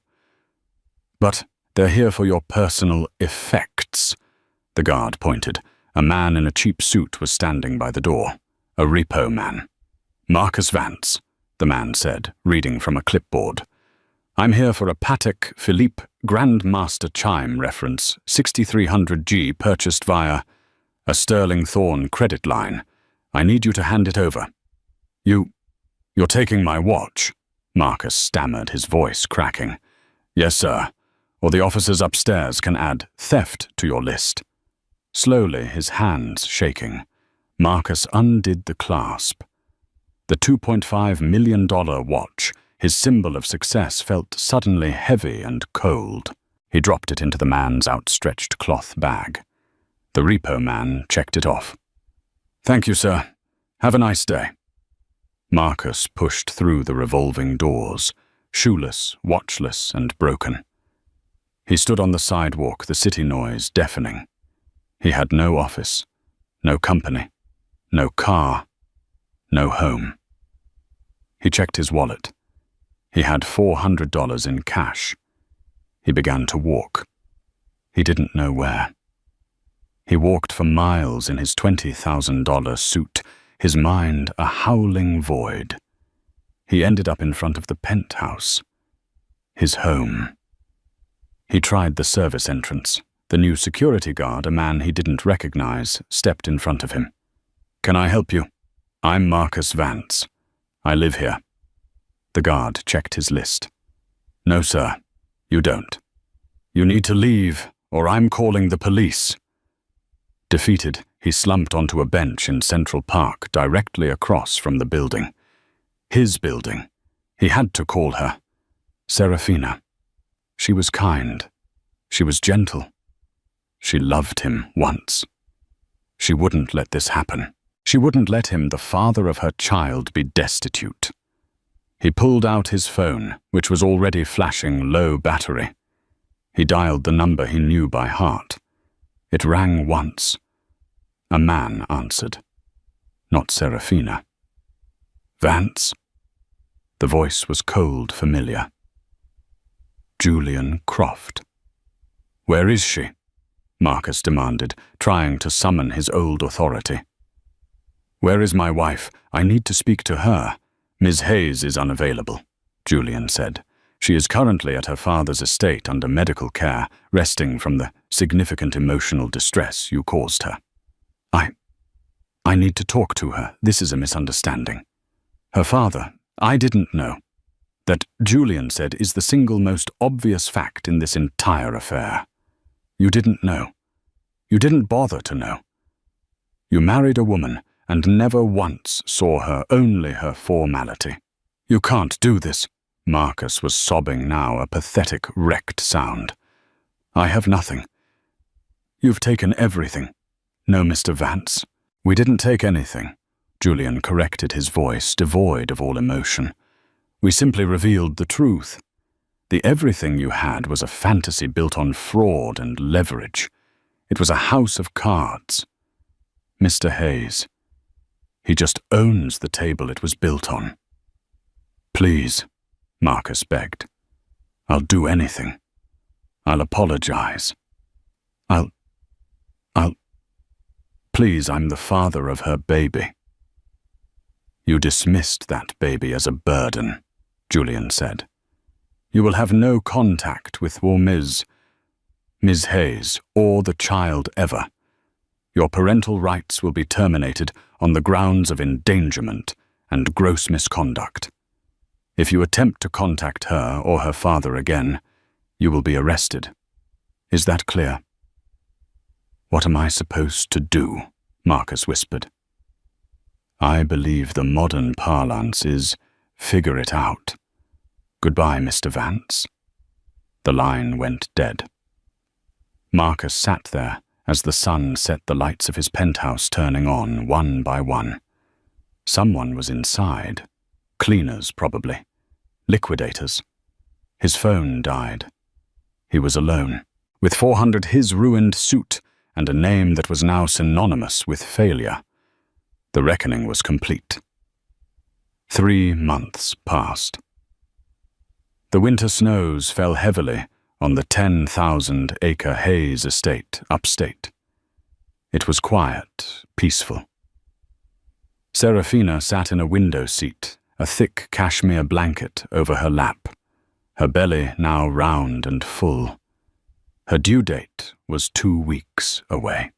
"But They're here for your personal effects. The guard pointed. A man in a cheap suit was standing by the door. A repo man. Marcus Vance, the man said, reading from a clipboard. I'm here for a Patek Philippe Grandmaster Chime reference, 6300G purchased via a Sterling Thorn credit line. I need you to hand it over. You're taking my watch, Marcus stammered, his voice cracking. Yes, sir, or the officers upstairs can add theft to your list. Slowly, his hands shaking, Marcus undid the clasp. The $2.5 million watch, his symbol of success, felt suddenly heavy and cold. He dropped it into the man's outstretched cloth bag. The repo man checked it off. Thank you, sir. Have a nice day. Marcus pushed through the revolving doors, shoeless, watchless, and broken. He stood on the sidewalk, the city noise deafening. He had no office, no company, no car, no home. He checked his wallet. He had $400 in cash. He began to walk. He didn't know where. He walked for miles in his $20,000 suit, his mind a howling void. He ended up in front of the penthouse, his home. He tried the service entrance. The new security guard, a man he didn't recognize, stepped in front of him. Can I help you? I'm Marcus Vance. I live here. The guard checked his list. No, sir, you don't. You need to leave, or I'm calling the police. Defeated, he slumped onto a bench in Central Park, directly across from the building. His building. He had to call her. Serafina. She was kind. She was gentle. She loved him once. She wouldn't let this happen. She wouldn't let him, the father of her child, be destitute. He pulled out his phone, which was already flashing low battery. He dialed the number he knew by heart. It rang once. A man answered. Not Serafina. Vance? The voice was cold familiar. Julian Croft. Where is she? Marcus demanded, trying to summon his old authority. Where is my wife? I need to speak to her. Ms. Hayes is unavailable, Julian said. She is currently at her father's estate under medical care, resting from the significant emotional distress you caused her. I need to talk to her. This is a misunderstanding. Her father, I didn't know. That, Julian said, is the single most obvious fact in this entire affair. You didn't know. You didn't bother to know. You married a woman and never once saw her, only her formality. You can't do this. Marcus was sobbing now, a pathetic, wrecked sound. I have nothing. You've taken everything. No, Mr. Vance. We didn't take anything. Julian corrected his voice, devoid of all emotion. We simply revealed the truth. The everything you had was a fantasy built on fraud and leverage. It was a house of cards. Mr. Hayes. He just owns the table it was built on. Please, Marcus begged. I'll do anything. I'll apologize. Please, I'm the father of her baby. You dismissed that baby as a burden, Julian said. You will have no contact with Ms. Hayes or the child ever. Your parental rights will be terminated on the grounds of endangerment and gross misconduct. If you attempt to contact her or her father again, you will be arrested. Is that clear? What am I supposed to do? Marcus whispered. I believe the modern parlance is figure it out. Goodbye, Mr. Vance. The line went dead. Marcus sat there as the sun set the lights of his penthouse turning on one by one. Someone was inside. Cleaners, probably. Liquidators. His phone died. He was alone. With $400, his ruined suit, and a name that was now synonymous with failure. The reckoning was complete. 3 months passed. The winter snows fell heavily on the 10,000-acre Hayes estate upstate. It was quiet, peaceful. Serafina sat in a window seat, a thick cashmere blanket over her lap, her belly now round and full. Her due date was 2 weeks away.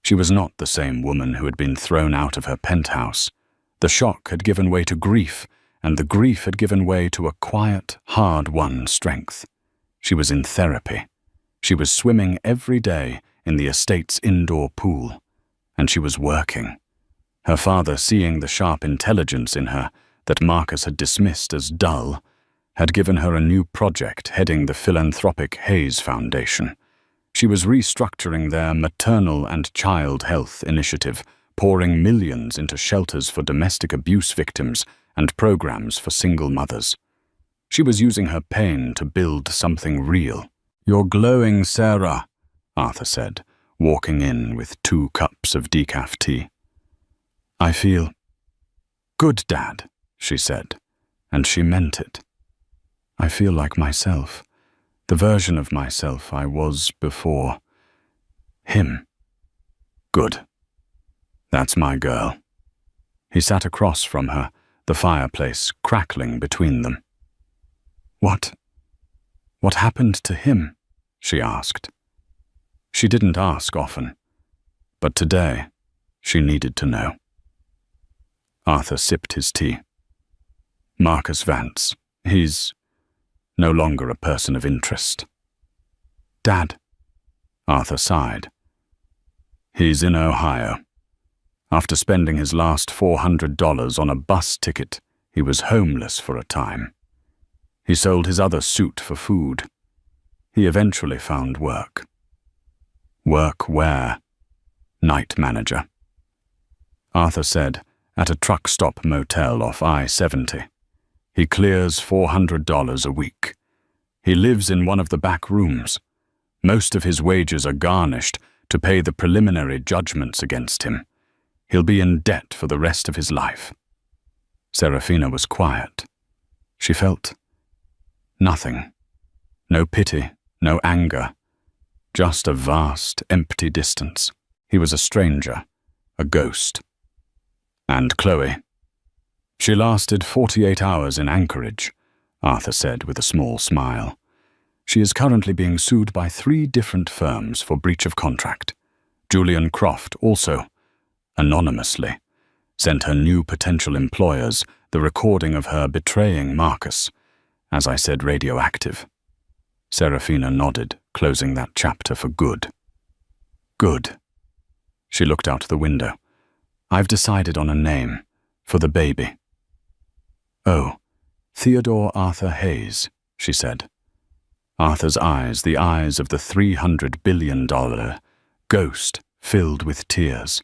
She was not the same woman who had been thrown out of her penthouse. The shock had given way to grief, and the grief had given way to a quiet, hard-won strength. She was in therapy. She was swimming every day in the estate's indoor pool, and she was working. Her father, seeing the sharp intelligence in her that Marcus had dismissed as dull, had given her a new project heading the philanthropic Hayes Foundation. She was restructuring their maternal and child health initiative, pouring millions into shelters for domestic abuse victims and programs for single mothers. She was using her pain to build something real. "You're glowing, Sarah," Arthur said, walking in with 2 cups of decaf tea. "I feel good, Dad," she said, and she meant it. "I feel like myself, the version of myself I was before him." "Good. That's my girl." He sat across from her, the fireplace crackling between them. What happened to him?" she asked. She didn't ask often, but today she needed to know. Arthur sipped his tea. "Marcus Vance, he's no longer a person of interest." "Dad," Arthur sighed. "He's in Ohio. After spending his last $400 on a bus ticket, he was homeless for a time. He sold his other suit for food. He eventually found work." "Work where?" "Night manager." Arthur said, "At a truck stop motel off I-70. He clears $400 a week. He lives in one of the back rooms. Most of his wages are garnished to pay the preliminary judgments against him. He'll be in debt for the rest of his life." Serafina was quiet. She felt nothing. No pity, no anger. Just a vast, empty distance. He was a stranger, a ghost. "And Chloe?" "She lasted 48 hours in Anchorage," Arthur said with a small smile. "She is currently being sued by 3 different firms for breach of contract. Julian Croft also, anonymously, sent her new potential employers the recording of her betraying Marcus. As I said, radioactive." Serafina nodded, closing that chapter for good. "Good." She looked out the window. "I've decided on a name for the baby." "Oh, Theodore Arthur Hayes," she said. Arthur's eyes, the eyes of the $300 billion ghost, filled with tears.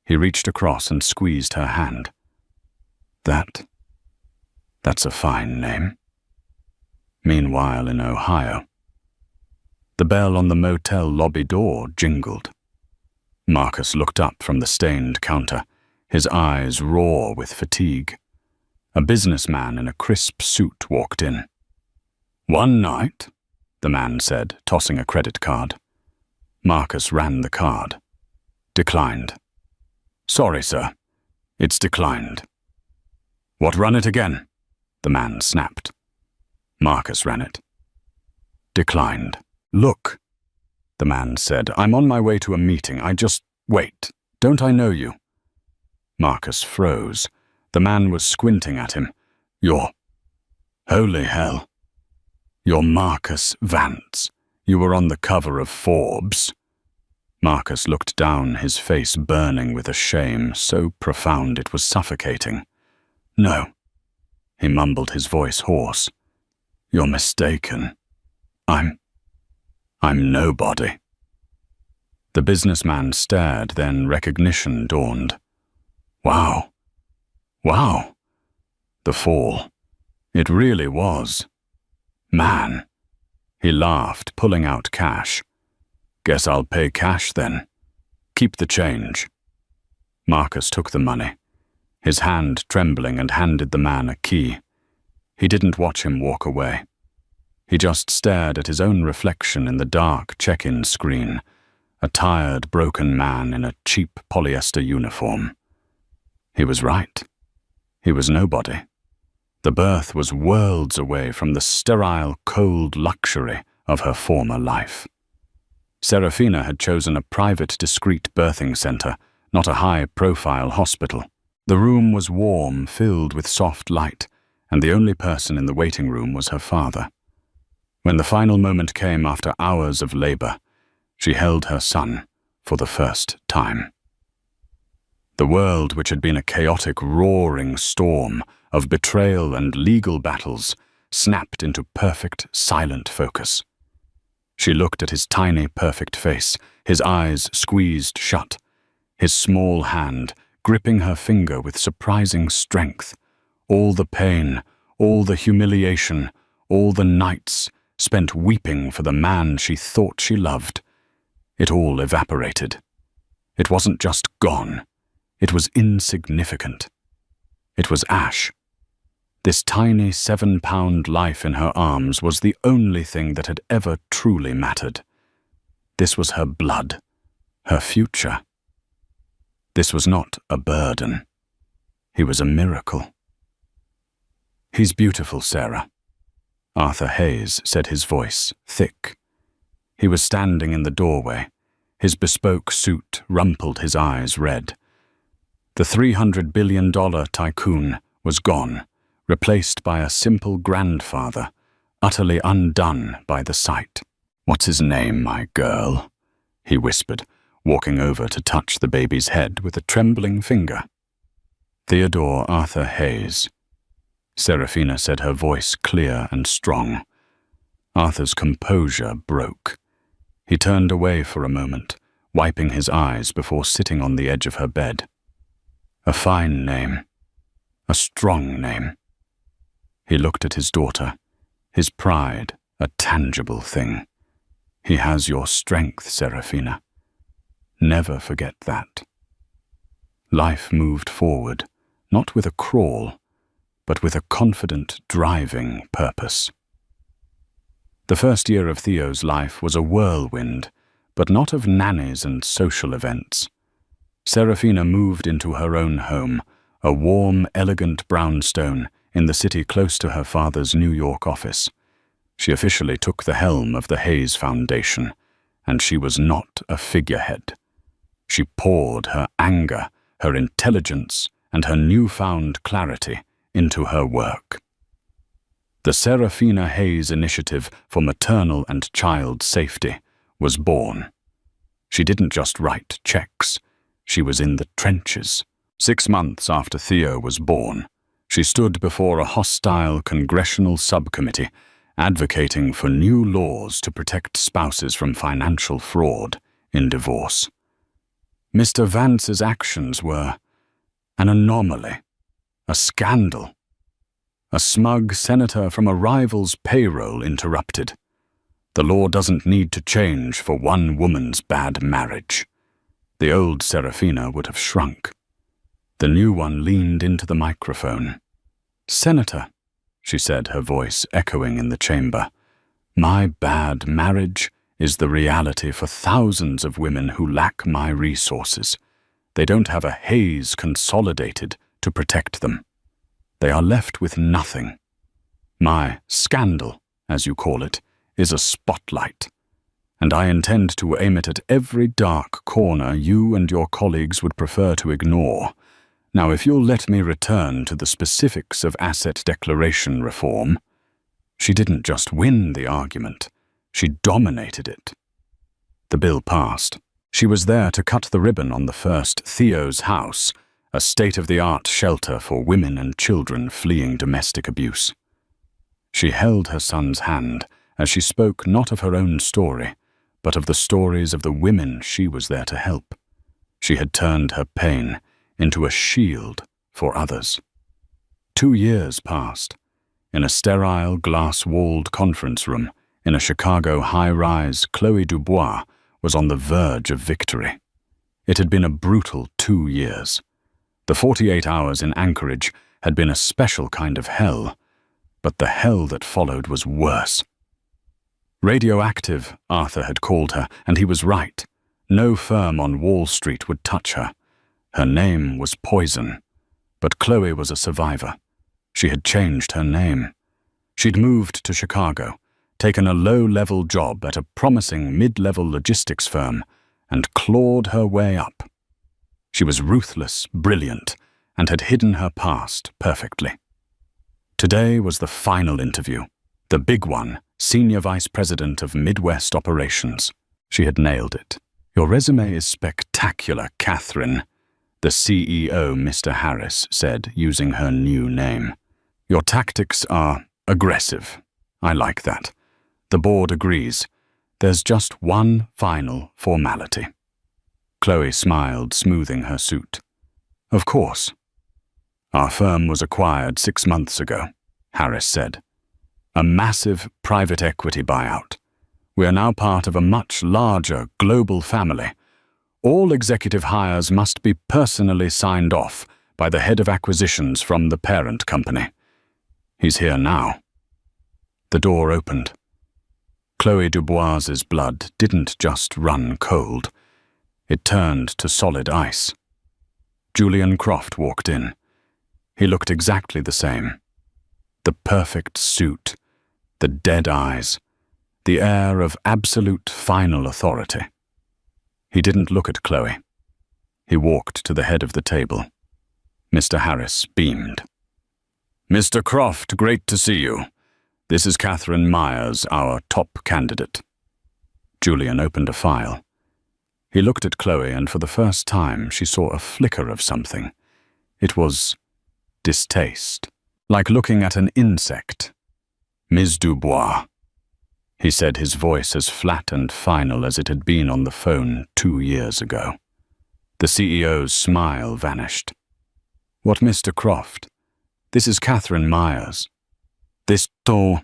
He reached across and squeezed her hand. That's a fine name." Meanwhile in Ohio, the bell on the motel lobby door jingled. Marcus looked up from the stained counter, his eyes raw with fatigue. A businessman in a crisp suit walked in. "One night," the man said, tossing a credit card. Marcus ran the card. "Declined." "Sorry, sir. It's declined." "What, run it again?" the man snapped. Marcus ran it. "Declined." "Look," the man said, "I'm on my way to a meeting. Wait. Don't I know you?" Marcus froze. The man was squinting at him. Holy hell. You're Marcus Vance. You were on the cover of Forbes." Marcus looked down, his face burning with a shame so profound it was suffocating. "No," he mumbled, his voice hoarse. "You're mistaken. I'm nobody." The businessman stared, then recognition dawned. Wow. The fall. It really was. Man. He laughed, pulling out cash. "Guess I'll pay cash then. Keep the change." Marcus took the money, his hand trembling, and handed the man a key. He didn't watch him walk away. He just stared at his own reflection in the dark check-in screen, a tired, broken man in a cheap polyester uniform. He was right. He was nobody. The birth was worlds away from the sterile, cold luxury of her former life. Serafina had chosen a private, discreet birthing center, not a high-profile hospital. The room was warm, filled with soft light, and the only person in the waiting room was her father. When the final moment came after hours of labor, she held her son for the first time. The world, which had been a chaotic, roaring storm of betrayal and legal battles, snapped into perfect, silent focus. She looked at his tiny, perfect face, his eyes squeezed shut, his small hand gripping her finger with surprising strength. All the pain, all the humiliation, all the nights spent weeping for the man she thought she loved. It all evaporated. It wasn't just gone. It was insignificant. It was ash. This tiny 7-pound life in her arms was the only thing that had ever truly mattered. This was her blood, her future. This was not a burden. He was a miracle. "He's beautiful, Sarah," Arthur Hayes said, his voice thick. He was standing in the doorway. His bespoke suit rumpled his eyes red. The $300 billion Tycoon was gone, replaced by a simple grandfather, utterly undone by the sight. "What's his name, my girl?" he whispered, walking over to touch the baby's head with a trembling finger. "Theodore Arthur Hayes," Serafina said, her voice clear and strong. Arthur's composure broke. He turned away for a moment, wiping his eyes before sitting on the edge of her bed. "A fine name. A strong name." He looked at his daughter, his pride a tangible thing. "He has your strength, Serafina. Never forget that." Life moved forward, not with a crawl, but with a confident, driving purpose. The first year of Theo's life was a whirlwind, but not of nannies and social events. Serafina moved into her own home, a warm, elegant brownstone in the city close to her father's New York office. She officially took the helm of the Hayes Foundation, and she was not a figurehead. She poured her anger, her intelligence, and her newfound clarity into her work. The Serafina Hayes Initiative for Maternal and Child Safety was born. She didn't just write checks. She was in the trenches. 6 months after Theo was born, she stood before a hostile congressional subcommittee advocating for new laws to protect spouses from financial fraud in divorce. Mr. Vance's actions were an anomaly, a scandal. A smug senator from a rival's payroll interrupted. "The law doesn't need to change for one woman's bad marriage." The old Serafina would have shrunk. The new one leaned into the microphone. "Senator," she said, her voice echoing in the chamber, "my bad marriage is the reality for thousands of women who lack my resources. They don't have a Hayes Consolidated to protect them. They are left with nothing. My scandal, as you call it, is a spotlight, and I intend to aim it at every dark corner you and your colleagues would prefer to ignore. Now, if you'll let me return to the specifics of asset declaration reform." She didn't just win the argument, she dominated it. The bill passed. She was there to cut the ribbon on the first Theo's House, a state-of-the-art shelter for women and children fleeing domestic abuse. She held her son's hand as she spoke not of her own story, but of the stories of the women she was there to help. She had turned her pain into a shield for others. 2 years passed. In a sterile, glass-walled conference room in a Chicago high-rise, Chloe Dubois was on the verge of victory. It had been a brutal 2 years. The 48 hours in Anchorage had been a special kind of hell, but the hell that followed was worse. Radioactive, Arthur had called her, and he was right. No firm on Wall Street would touch her. Her name was poison. But Chloe was a survivor. She had changed her name. She'd moved to Chicago, taken a low-level job at a promising mid-level logistics firm, and clawed her way up. She was ruthless, brilliant, and had hidden her past perfectly. Today was the final interview, the big one, Senior Vice President of Midwest Operations. She had nailed it. "Your resume is spectacular, Catherine," the CEO, Mr. Harris, said, using her new name. "Your tactics are aggressive. I like that. The board agrees. There's just one final formality." Chloe smiled, smoothing her suit. "Of course." "Our firm was acquired 6 months ago," Harris said. "A massive private equity buyout. We are now part of a much larger global family. All executive hires must be personally signed off by the head of acquisitions from the parent company. He's here now." The door opened. Chloe Dubois's blood didn't just run cold. It turned to solid ice. Julian Croft walked in. He looked exactly the same. The perfect suit, the dead eyes, the air of absolute final authority. He didn't look at Chloe. He walked to the head of the table. Mr. Harris beamed. "Mr. Croft, great to see you. This is Catherine Myers, our top candidate." Julian opened a file. He looked at Chloe, and for the first time she saw a flicker of something. It was distaste, like looking at an insect. "Ms. Dubois," he said, his voice as flat and final as it had been on the phone 2 years ago. The CEO's smile vanished. "What, Mr. Croft? This is Catherine Myers." "This tall,"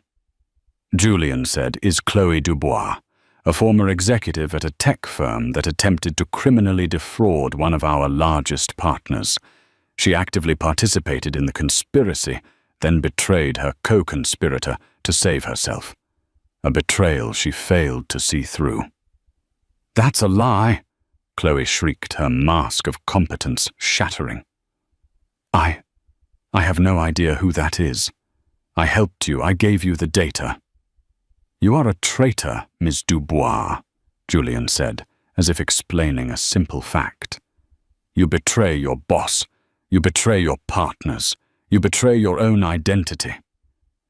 Julian said, "is Chloe Dubois, a former executive at a tech firm that attempted to criminally defraud one of our largest partners. She actively participated in the conspiracy, then betrayed her co-conspirator to save herself. A betrayal she failed to see through." "That's a lie," Chloe shrieked, her mask of competence shattering. I have no idea who that is. I helped you. I gave you the data." "You are a traitor, Ms. Dubois," Julian said, as if explaining a simple fact. "You betray your boss. You betray your partners. You betray your own identity.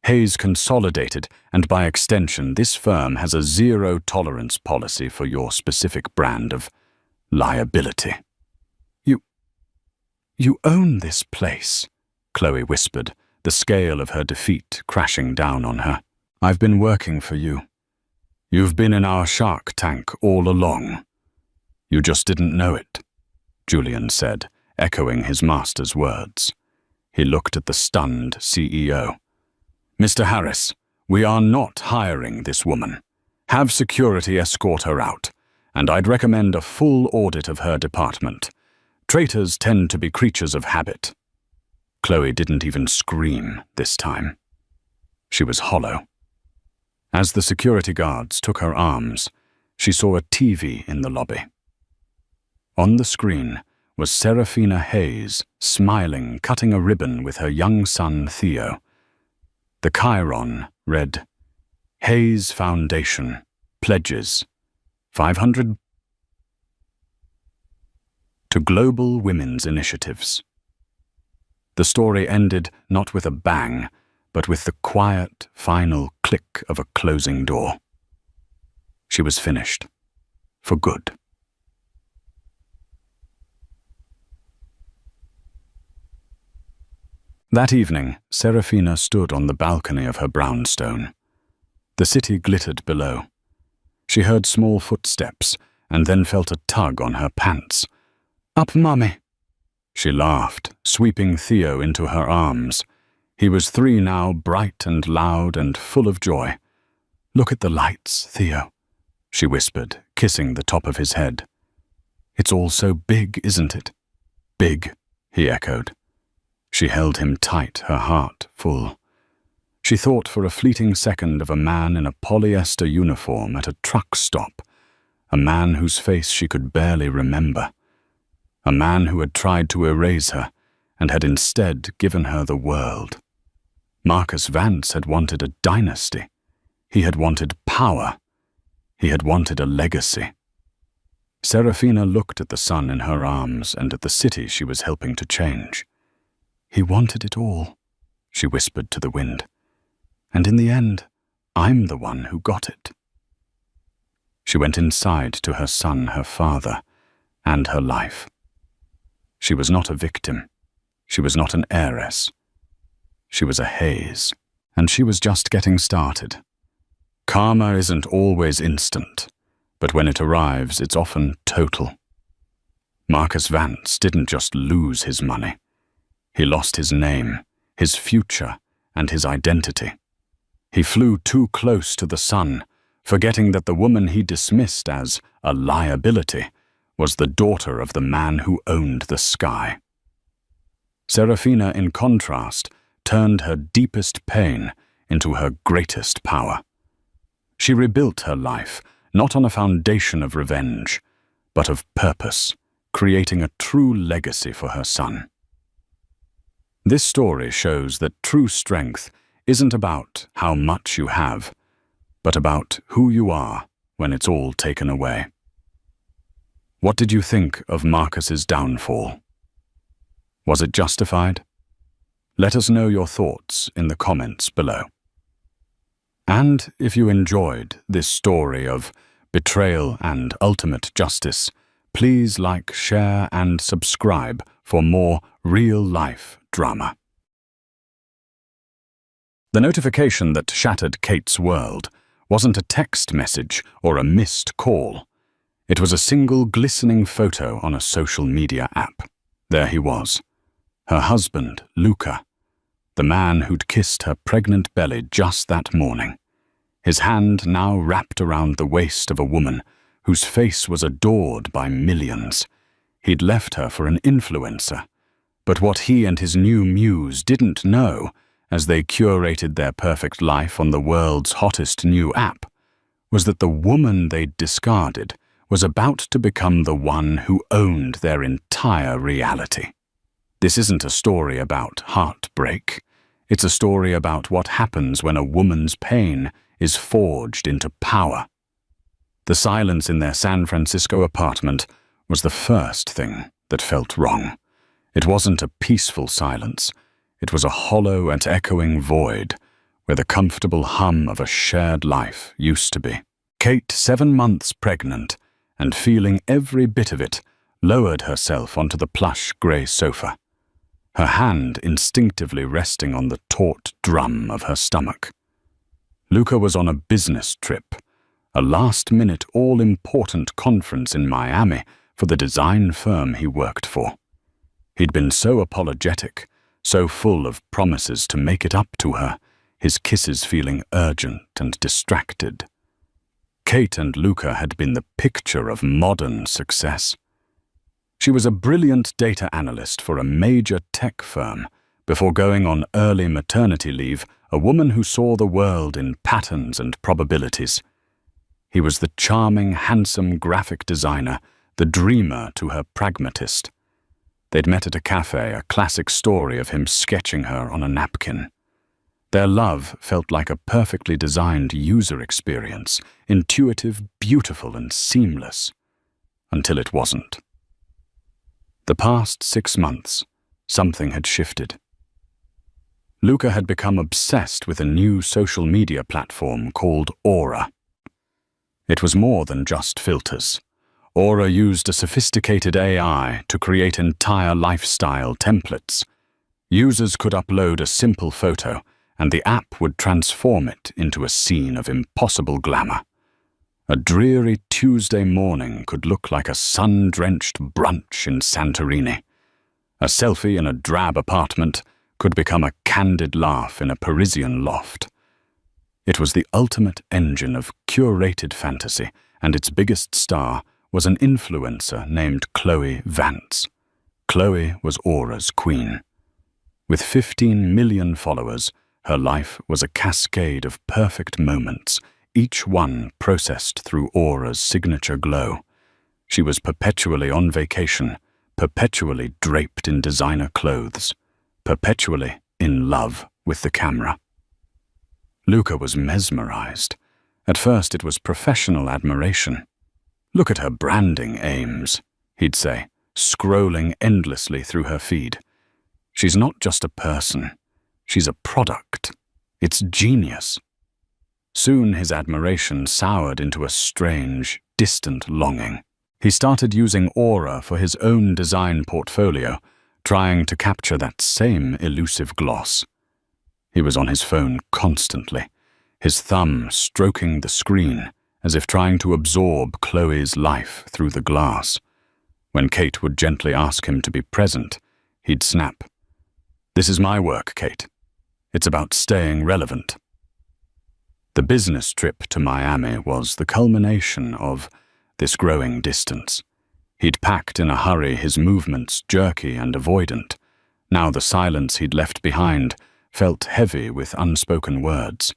Hayes Consolidated, and by extension, this firm has a zero-tolerance policy for your specific brand of liability." You own this place," Chloe whispered, the scale of her defeat crashing down on her. "I've been working for you. You've been in our shark tank all along. You just didn't know it," Julian said, echoing his master's words. He looked at the stunned CEO. "Mr. Harris, we are not hiring this woman. Have security escort her out, and I'd recommend a full audit of her department. Traitors tend to be creatures of habit." Chloe didn't even scream this time. She was hollow. As the security guards took her arms, she saw a TV in the lobby. On the screen was Serafina Hayes, smiling, cutting a ribbon with her young son Theo. The chyron read, "Hayes Foundation pledges 500 to global women's initiatives." The story ended not with a bang, but with the quiet, final click of a closing door. She was finished. For good. That evening, Serafina stood on the balcony of her brownstone. The city glittered below. She heard small footsteps and then felt a tug on her pants. "Up, Mummy!" She laughed, sweeping Theo into her arms. He was 3 now, bright and loud and full of joy. "Look at the lights, Theo," she whispered, kissing the top of his head. "It's all so big, isn't it?" "Big," he echoed. She held him tight, her heart full. She thought for a fleeting second of a man in a polyester uniform at a truck stop, a man whose face she could barely remember, a man who had tried to erase her and had instead given her the world. Marcus Vance had wanted a dynasty. He had wanted power. He had wanted a legacy. Serafina looked at the son in her arms and at the city she was helping to change. "He wanted it all," she whispered to the wind. "And in the end, I'm the one who got it." She went inside to her son, her father, and her life. She was not a victim. She was not an heiress. She was a haze, and she was just getting started. Karma isn't always instant, but when it arrives, it's often total. Marcus Vance didn't just lose his money. He lost his name, his future, and his identity. He flew too close to the sun, forgetting that the woman he dismissed as a liability was the daughter of the man who owned the sky. Serafina, in contrast, turned her deepest pain into her greatest power. She rebuilt her life, not on a foundation of revenge, but of purpose, creating a true legacy for her son. This story shows that true strength isn't about how much you have, but about who you are when it's all taken away. What did you think of Marcus's downfall? Was it justified? Let us know your thoughts in the comments below. And if you enjoyed this story of betrayal and ultimate justice, please like, share, and subscribe for more real-life drama. The notification that shattered Kate's world wasn't a text message or a missed call. It was a single glistening photo on a social media app. There he was, her husband, Luca, the man who'd kissed her pregnant belly just that morning, his hand now wrapped around the waist of a woman whose face was adored by millions. He'd left her for an influencer, but what he and his new muse didn't know, as they curated their perfect life on the world's hottest new app, was that the woman they'd discarded was about to become the one who owned their entire reality. This isn't a story about heartbreak. It's a story about what happens when a woman's pain is forged into power. The silence in their San Francisco apartment was the first thing that felt wrong. It wasn't a peaceful silence. It was a hollow and echoing void where the comfortable hum of a shared life used to be. Kate, 7 months pregnant and feeling every bit of it, lowered herself onto the plush grey sofa, her hand instinctively resting on the taut drum of her stomach. Luca was on a business trip, a last-minute all-important conference in Miami for the design firm he worked for. He'd been so apologetic, so full of promises to make it up to her, his kisses feeling urgent and distracted. Kate and Luca had been the picture of modern success. She was a brilliant data analyst for a major tech firm. Before going on early maternity leave, a woman who saw the world in patterns and probabilities. He was the charming, handsome graphic designer, the dreamer to her pragmatist. They'd met at a cafe, a classic story of him sketching her on a napkin. Their love felt like a perfectly designed user experience, intuitive, beautiful, and seamless, until it wasn't. The past 6 months, something had shifted. Luca had become obsessed with a new social media platform called Aura. It was more than just filters. Aura used a sophisticated AI to create entire lifestyle templates. Users could upload a simple photo, and the app would transform it into a scene of impossible glamour. A dreary Tuesday morning could look like a sun-drenched brunch in Santorini. A selfie in a drab apartment could become a candid laugh in a Parisian loft. It was the ultimate engine of curated fantasy, and its biggest star was an influencer named Chloe Vance. Chloe was Aura's queen. With 15 million followers, Her life was a cascade of perfect moments, each one processed through Aura's signature glow. She was perpetually on vacation, perpetually draped in designer clothes, perpetually in love with the camera. Luca was mesmerized. At first it was professional admiration. "Look at her branding aims," he'd say, scrolling endlessly through her feed. "She's not just a person. She's a product. It's genius." Soon his admiration soured into a strange, distant longing. He started using Aura for his own design portfolio, trying to capture that same elusive gloss. He was on his phone constantly, his thumb stroking the screen as if trying to absorb Chloe's life through the glass. When Kate would gently ask him to be present, he'd snap, "This is my work, Kate. It's about staying relevant." The business trip to Miami was the culmination of this growing distance. He'd packed in a hurry, his movements jerky and avoidant. Now the silence he'd left behind felt heavy with unspoken words.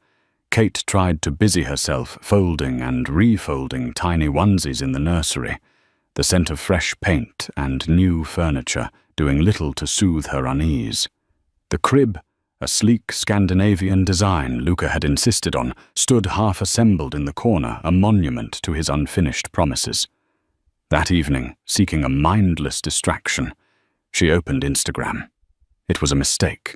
Kate tried to busy herself folding and refolding tiny onesies in the nursery, the scent of fresh paint and new furniture doing little to soothe her unease. The crib, a sleek Scandinavian design Luca had insisted on, stood half-assembled in the corner, a monument to his unfinished promises. That evening, seeking a mindless distraction, she opened Instagram. It was a mistake.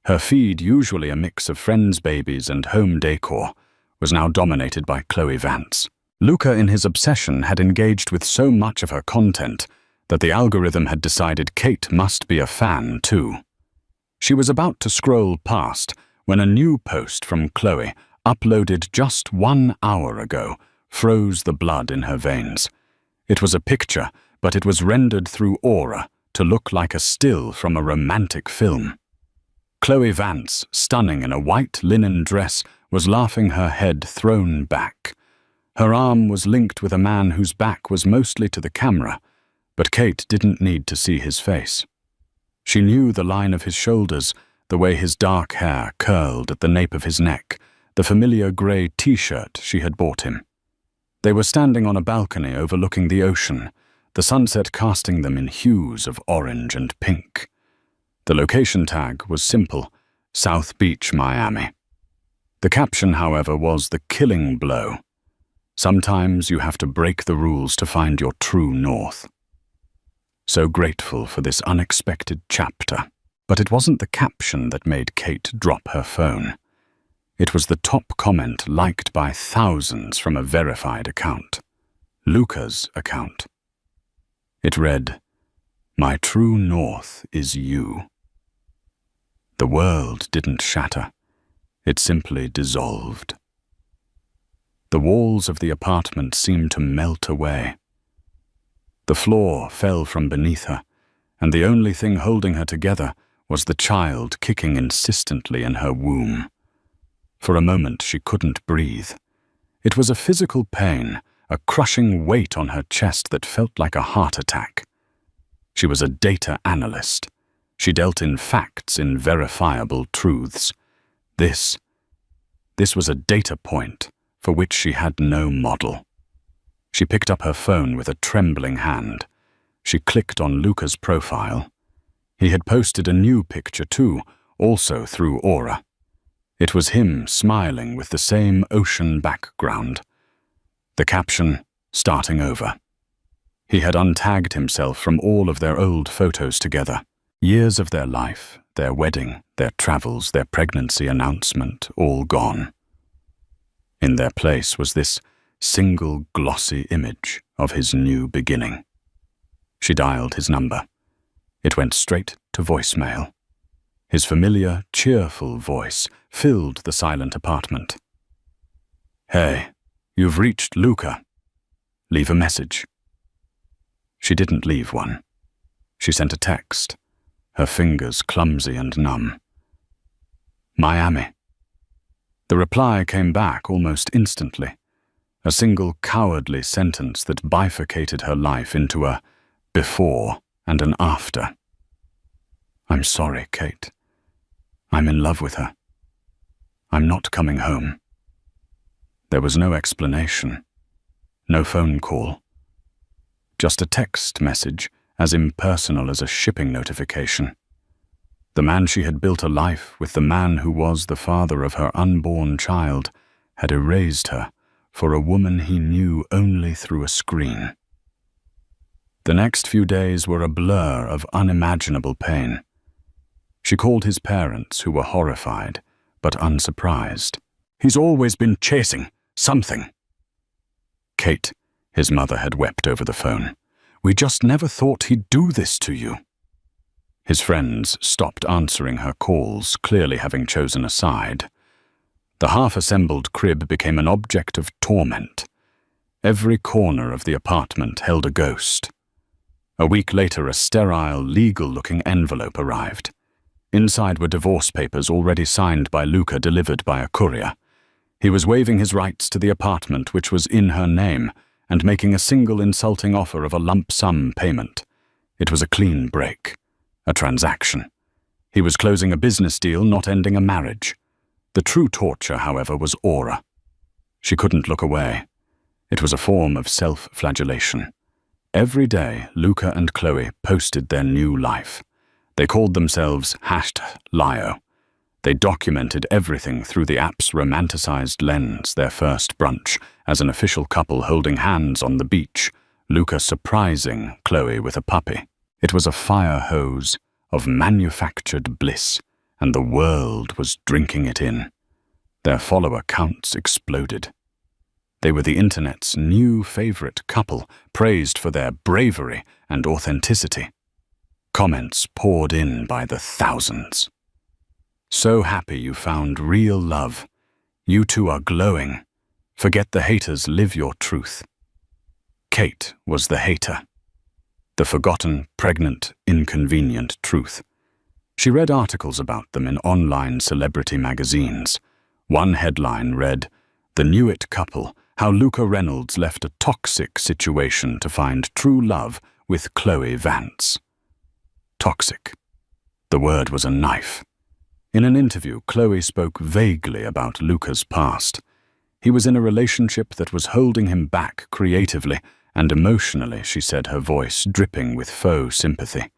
Her feed, usually a mix of friends' babies and home decor, was now dominated by Chloe Vance. Luca, in his obsession, had engaged with so much of her content that the algorithm had decided Kate must be a fan too. She was about to scroll past when a new post from Chloe, uploaded just 1 hour ago, froze the blood in her veins. It was a picture, but it was rendered through Aura to look like a still from a romantic film. Chloe Vance, stunning in a white linen dress, was laughing, her head thrown back. Her arm was linked with a man whose back was mostly to the camera, but Kate didn't need to see his face. She knew the line of his shoulders, the way his dark hair curled at the nape of his neck, the familiar grey t-shirt she had bought him. They were standing on a balcony overlooking the ocean, the sunset casting them in hues of orange and pink. The location tag was simple, South Beach, Miami. The caption, however, was the killing blow. "Sometimes you have to break the rules to find your true north." So grateful for this unexpected chapter. But it wasn't the caption that made Kate drop her phone. It was the top comment liked by thousands from a verified account. Luca's account. It read, "My true north is you." The world didn't shatter. It simply dissolved. The walls of the apartment seemed to melt away. The floor fell from beneath her, and the only thing holding her together was the child kicking insistently in her womb. For a moment she couldn't breathe. It was a physical pain, a crushing weight on her chest that felt like a heart attack. She was a data analyst. She dealt in facts, in verifiable truths. This was a data point for which she had no model. She picked up her phone with a trembling hand. She clicked on Luca's profile. He had posted a new picture too, also through Aura. It was him smiling with the same ocean background. The caption, "Starting over." He had untagged himself from all of their old photos together. Years of their life, their wedding, their travels, their pregnancy announcement, all gone. In their place was this single glossy image of his new beginning. She dialed his number. It went straight to voicemail. His familiar, cheerful voice filled the silent apartment. "Hey, you've reached Luca. Leave a message." She didn't leave one. She sent a text, her fingers clumsy and numb. "Miami." The reply came back almost instantly. A single cowardly sentence that bifurcated her life into a before and an after. "I'm sorry, Kate. I'm in love with her. "I'm not coming home." There was no explanation, no phone call, just a text message as impersonal as a shipping notification. The man she had built a life with, the man who was the father of her unborn child, had erased her for a woman he knew only through a screen. The next few days were a blur of unimaginable pain. She called his parents, who were horrified, but unsurprised. "He's always been chasing something." "Kate," his mother had wept over the phone, "we just never thought he'd do this to you." His friends stopped answering her calls, clearly having chosen a side. The half-assembled crib became an object of torment. Every corner of the apartment held a ghost. A week later, a sterile, legal-looking envelope arrived. Inside were divorce papers already signed by Luca, delivered by a courier. He was waiving his rights to the apartment, which was in her name, and making a single insulting offer of a lump sum payment. It was a clean break, a transaction. He was closing a business deal, not ending a marriage. The true torture, however, was aura. She couldn't look away. It was a form of self-flagellation. Every day, Luca and Chloe posted their new life. They called themselves #Lio. They documented everything through the app's romanticized lens: their first brunch, as an official couple holding hands on the beach, Luca surprising Chloe with a puppy. It was a fire hose of manufactured bliss, and the world was drinking it in. Their follower counts exploded. They were the internet's new favorite couple, praised for their bravery and authenticity. Comments poured in by the thousands. "So happy you found real love. You two are glowing. Forget the haters, live your truth." Kate was the hater. The forgotten, pregnant, inconvenient truth. She read articles about them in online celebrity magazines. One headline read, "The Knew It Couple, How Luca Reynolds Left a Toxic Situation to Find True Love with Chloe Vance." Toxic. The word was a knife. In an interview, Chloe spoke vaguely about Luca's past. He was in a relationship that was holding him back creatively and emotionally, she said, her voice dripping with faux sympathy.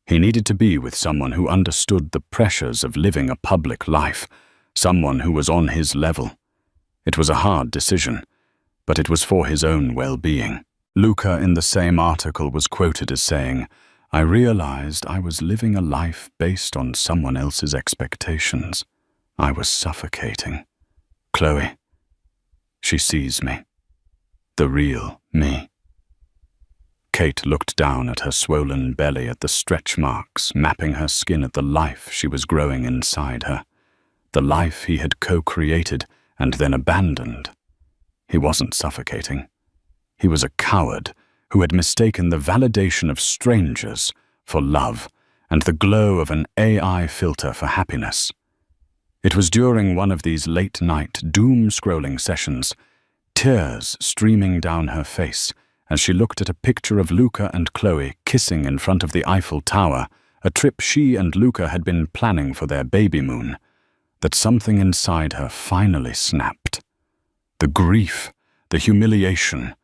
He needed to be with someone who understood the pressures of living a public life, someone who was on his level. It was a hard decision, but it was for his own well-being. Luca, in the same article, was quoted as saying, "I realized I was living a life based on someone else's expectations. I was suffocating. Chloe, she sees me. The real me." Kate looked down at her swollen belly, at the stretch marks, mapping her skin at the life she was growing inside her. The life he had co-created and then abandoned. He wasn't suffocating. He was a coward who had mistaken the validation of strangers for love and the glow of an AI filter for happiness. It was during one of these late-night, doom-scrolling sessions, tears streaming down her face as she looked at a picture of Luca and Chloe kissing in front of the Eiffel Tower, a trip she and Luca had been planning for their baby moon, that something inside her finally snapped. The grief, the humiliation,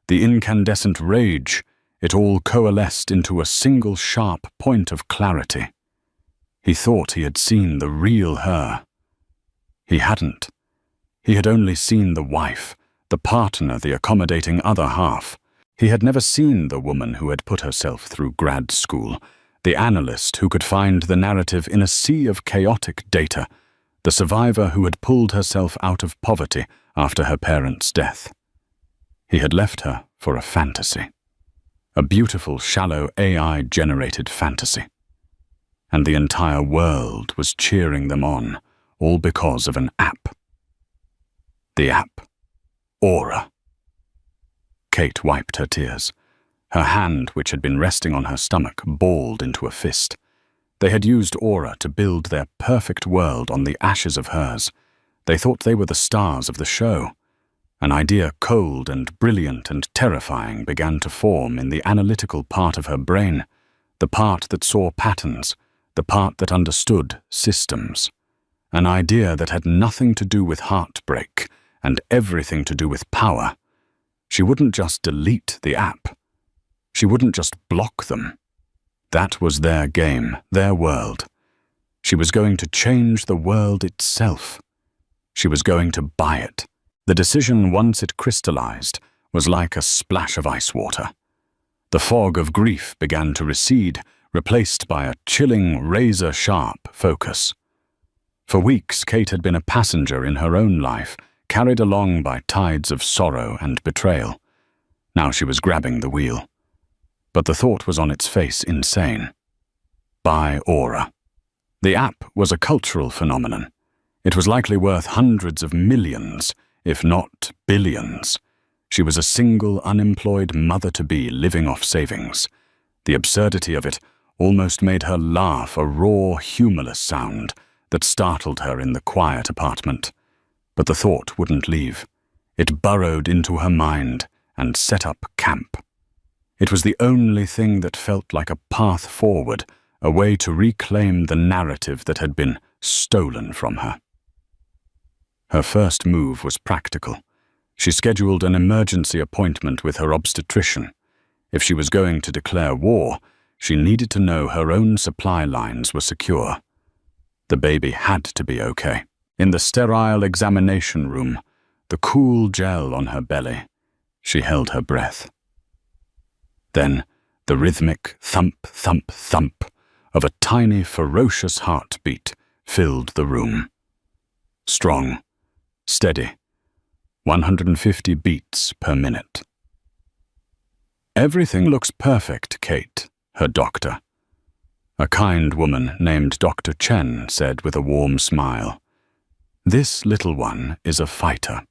the incandescent rage, it all coalesced into a single sharp point of clarity. He thought he had seen the real her. He hadn't. He had only seen the wife, the partner, the accommodating other half. He had never seen the woman who had put herself through grad school, the analyst who could find the narrative in a sea of chaotic data, the survivor who had pulled herself out of poverty after her parents' death. He had left her for a fantasy, a beautiful, shallow, AI-generated fantasy. And the entire world was cheering them on, all because of an app. The app. Aura. Kate wiped her tears. Her hand, which had been resting on her stomach, balled into a fist. They had used Aura to build their perfect world on the ashes of hers. They thought they were the stars of the show. An idea cold and brilliant and terrifying began to form in the analytical part of her brain, the part that saw patterns, the part that understood systems. an idea that had nothing to do with heartbreak and everything to do with power. She wouldn't just delete the app. She wouldn't just block them. That was their game, their world. She was going to change the world itself. She was going to buy it. The decision, once it crystallized, was like a splash of ice water. The fog of grief began to recede, replaced by a chilling, razor-sharp focus. For weeks, Kate had been a passenger in her own life, carried along by tides of sorrow and betrayal. Now she was grabbing the wheel. But the thought was on its face insane. Buy Aura. The app was a cultural phenomenon. It was likely worth hundreds of millions, if not billions. She was a single, unemployed mother-to-be living off savings. The absurdity of it almost made her laugh, a raw, humorless sound that startled her in the quiet apartment. But the thought wouldn't leave. It burrowed into her mind and set up camp. It was the only thing that felt like a path forward, a way to reclaim the narrative that had been stolen from her. Her first move was practical. She scheduled an emergency appointment with her obstetrician. If she was going to declare war, she needed to know her own supply lines were secure. The baby had to be okay. In the sterile examination room, the cool gel on her belly, she held her breath. Then the rhythmic thump, thump, thump of a tiny, ferocious heartbeat filled the room. Strong, steady, 150 beats per minute. "Everything looks perfect, Kate," her doctor. A kind woman named Dr. Chen said with a warm smile, "This little one is a fighter."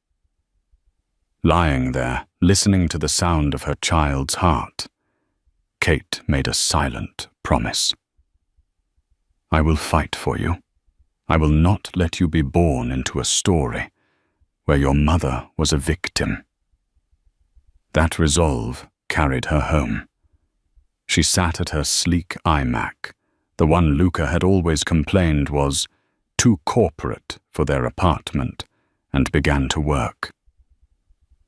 Lying there, listening to the sound of her child's heart, Kate made a silent promise. "I will fight for you. I will not let you be born into a story where your mother was a victim." That resolve carried her home. She sat at her sleek iMac, the one Luca had always complained was too corporate for their apartment, and began to work.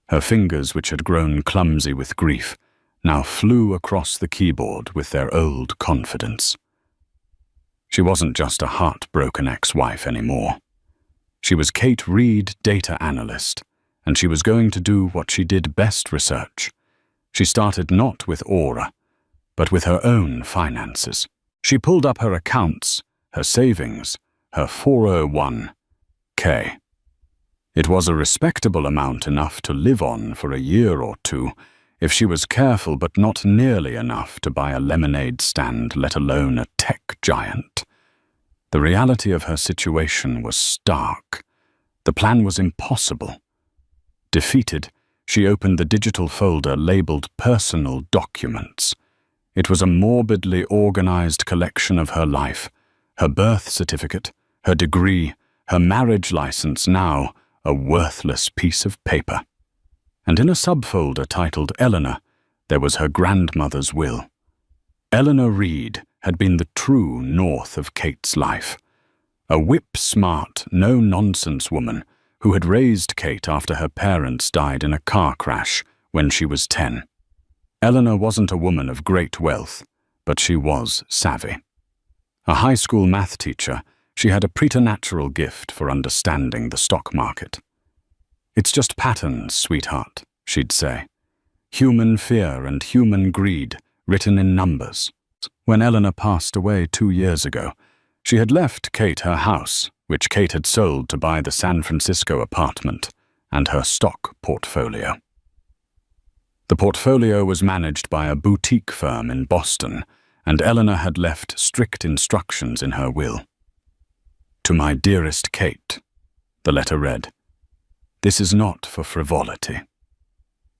Her fingers, which had grown clumsy with grief, now flew across the keyboard with their old confidence. She wasn't just a heartbroken ex-wife anymore. She was Kate Reed, data analyst, and she was going to do what she did best: research. She started not with Aura, but with her own finances. She pulled up her accounts, her savings, her 401k. It was a respectable amount, enough to live on for a year or two, if she was careful, but not nearly enough to buy a lemonade stand, let alone a tech giant. The reality of her situation was stark. The plan was impossible. Defeated, she opened the digital folder labeled Personal Documents. It was a morbidly organized collection of her life, her birth certificate, her degree, her marriage license, now a worthless piece of paper. And in a subfolder titled Eleanor, there was her grandmother's will. Eleanor Reed had been the true north of Kate's life. A whip-smart, no-nonsense woman who had raised Kate after her parents died in a car crash when she was 10. Eleanor wasn't a woman of great wealth, but she was savvy. A high school math teacher, she had a preternatural gift for understanding the stock market. "It's just patterns, sweetheart," she'd say. "Human fear and human greed written in numbers." When Eleanor passed away 2 years ago, she had left Kate her house, which Kate had sold to buy the San Francisco apartment, and her stock portfolio. The portfolio was managed by a boutique firm in Boston, and Eleanor had left strict instructions in her will. "To my dearest Kate," the letter read, "this is not for frivolity.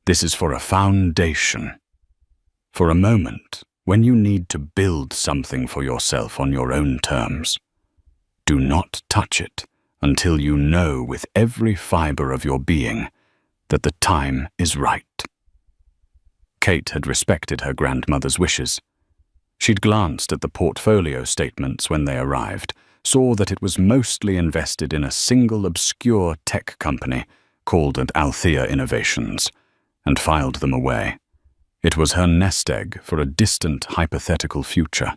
This is for a foundation. For a moment when you need to build something for yourself on your own terms. Do not touch it until you know with every fiber of your being that the time is right." Kate had respected her grandmother's wishes. She'd glanced at the portfolio statements when they arrived, saw that it was mostly invested in a single obscure tech company called Althea Innovations, and filed them away. It was her nest egg for a distant hypothetical future.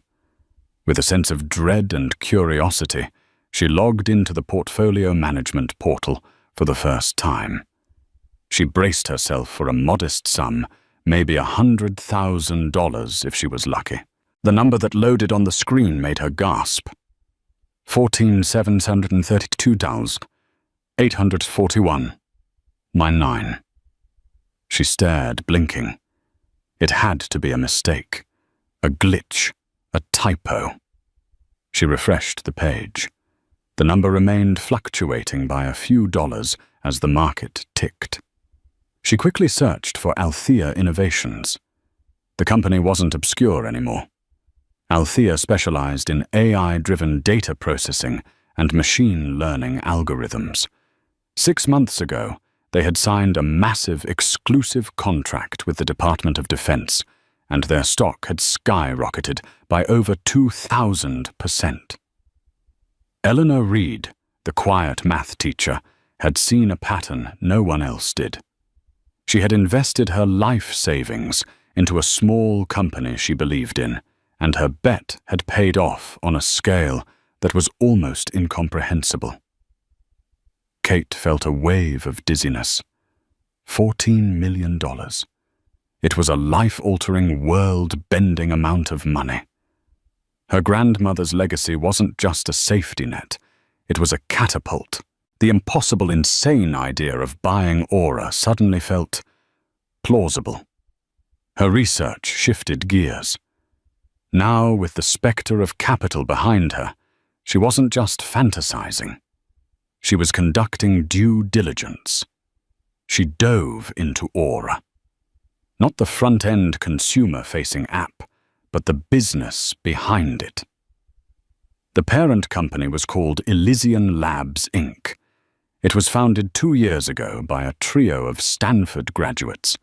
With a sense of dread and curiosity, she logged into the portfolio management portal for the first time. She braced herself for a modest sum, maybe $100,000 if she was lucky. The number that loaded on the screen made her gasp. $14,732,841.9. She stared, blinking. It had to be a mistake, a glitch, a typo. She refreshed the page. The number remained fluctuating by a few dollars as the market ticked. She quickly searched for Althea Innovations. The company wasn't obscure anymore. Althea specialized in AI-driven data processing and machine learning algorithms. 6 months ago, they had signed a massive exclusive contract with the Department of Defense, and their stock had skyrocketed by over 2,000%. Eleanor Reed, the quiet math teacher, had seen a pattern no one else did. She had invested her life savings into a small company she believed in, and her bet had paid off on a scale that was almost incomprehensible. Kate felt a wave of dizziness. $14 million. It was a life-altering, world-bending amount of money. Her grandmother's legacy wasn't just a safety net. It was a catapult. The impossible, insane idea of buying Aura suddenly felt plausible. Her research shifted gears. Now, with the specter of capital behind her, she wasn't just fantasizing. She was conducting due diligence. She dove into Aura. Not the front-end consumer-facing app, but the business behind it. The parent company was called Elysian Labs, Inc. It was founded 2 years ago by a trio of Stanford graduates.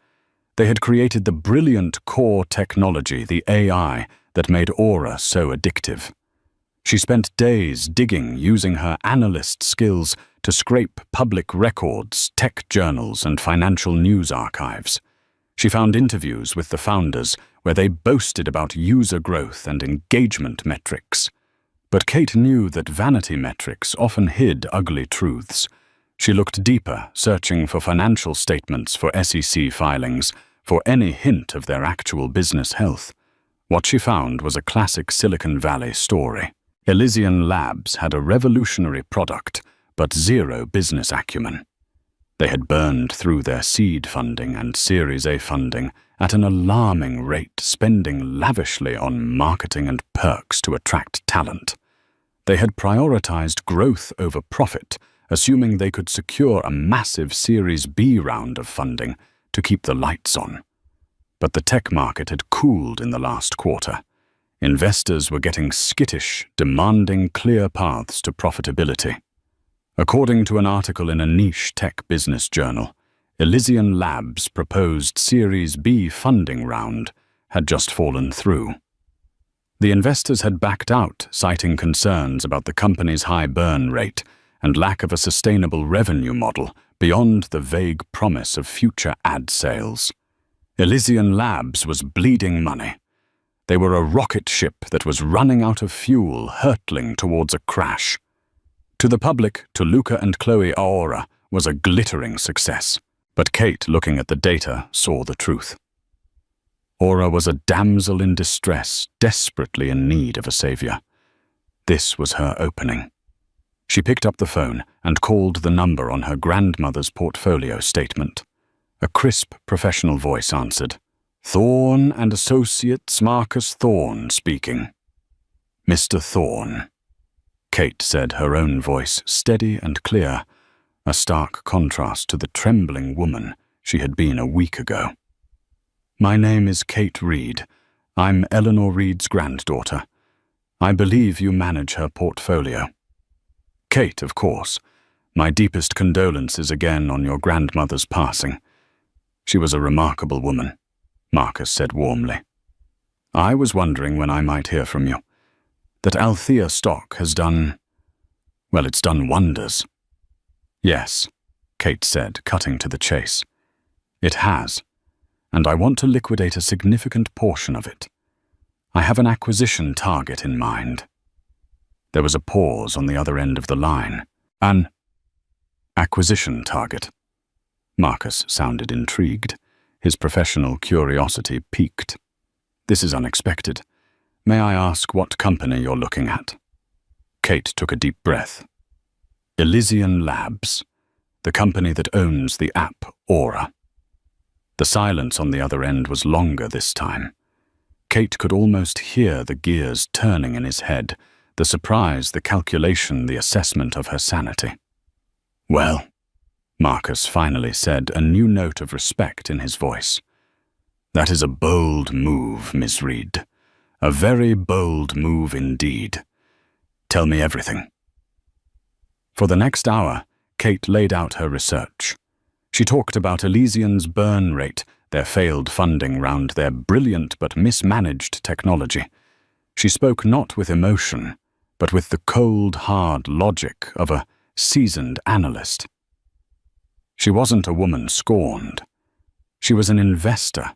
They had created the brilliant core technology, the AI, that made Aura so addictive. She spent days digging using her analyst skills to scrape public records, tech journals, and financial news archives. She found interviews with the founders where they boasted about user growth and engagement metrics. But Kate knew that vanity metrics often hid ugly truths. She looked deeper, searching for financial statements, for SEC filings, for any hint of their actual business health. What she found was a classic Silicon Valley story. Elysian Labs had a revolutionary product, but zero business acumen. They had burned through their seed funding and Series A funding at an alarming rate, spending lavishly on marketing and perks to attract talent. They had prioritized growth over profit, assuming they could secure a massive Series B round of funding to keep the lights on. But the tech market had cooled in the last quarter. Investors were getting skittish, demanding clear paths to profitability. According to an article in a niche tech business journal, Elysian Labs' proposed Series B funding round had just fallen through. The investors had backed out, citing concerns about the company's high burn rate and lack of a sustainable revenue model beyond the vague promise of future ad sales. Elysian Labs was bleeding money. They were a rocket ship that was running out of fuel, hurtling towards a crash. To the public, Toluca and Chloe Aura was a glittering success. But Kate, looking at the data, saw the truth. Aura was a damsel in distress, desperately in need of a savior. This was her opening. She picked up the phone and called the number on her grandmother's portfolio statement. A crisp, professional voice answered. "Thorne and Associates, Marcus Thorne speaking." "Mr. Thorne," Kate said, her own voice steady and clear, a stark contrast to the trembling woman she had been a week ago. "My name is Kate Reed. I'm Eleanor Reed's granddaughter. I believe you manage her portfolio." "Kate, of course. My deepest condolences again on your grandmother's passing. She was a remarkable woman," Marcus said warmly. "I was wondering when I might hear from you. That Althea stock has done Well, it's done wonders. Yes, Kate said, cutting to the chase. It has, and I want to liquidate a significant portion of it. I have an acquisition target in mind. There was a pause on the other end of the line. An acquisition target. Marcus sounded intrigued. His professional curiosity piqued. This is unexpected. May I ask what company you're looking at? Kate took a deep breath. Elysian Labs, the company that owns the app Aura. The silence on the other end was longer this time. Kate could almost hear the gears turning in his head, the surprise, the calculation, the assessment of her sanity. Well, Marcus finally said, a new note of respect in his voice. That is a bold move, Miss Reed. A very bold move indeed. Tell me everything. For the next hour, Kate laid out her research. She talked about Elysian's burn rate, their failed funding round, their brilliant but mismanaged technology. She spoke not with emotion, but with the cold, hard logic of a seasoned analyst. She wasn't a woman scorned. She was an investor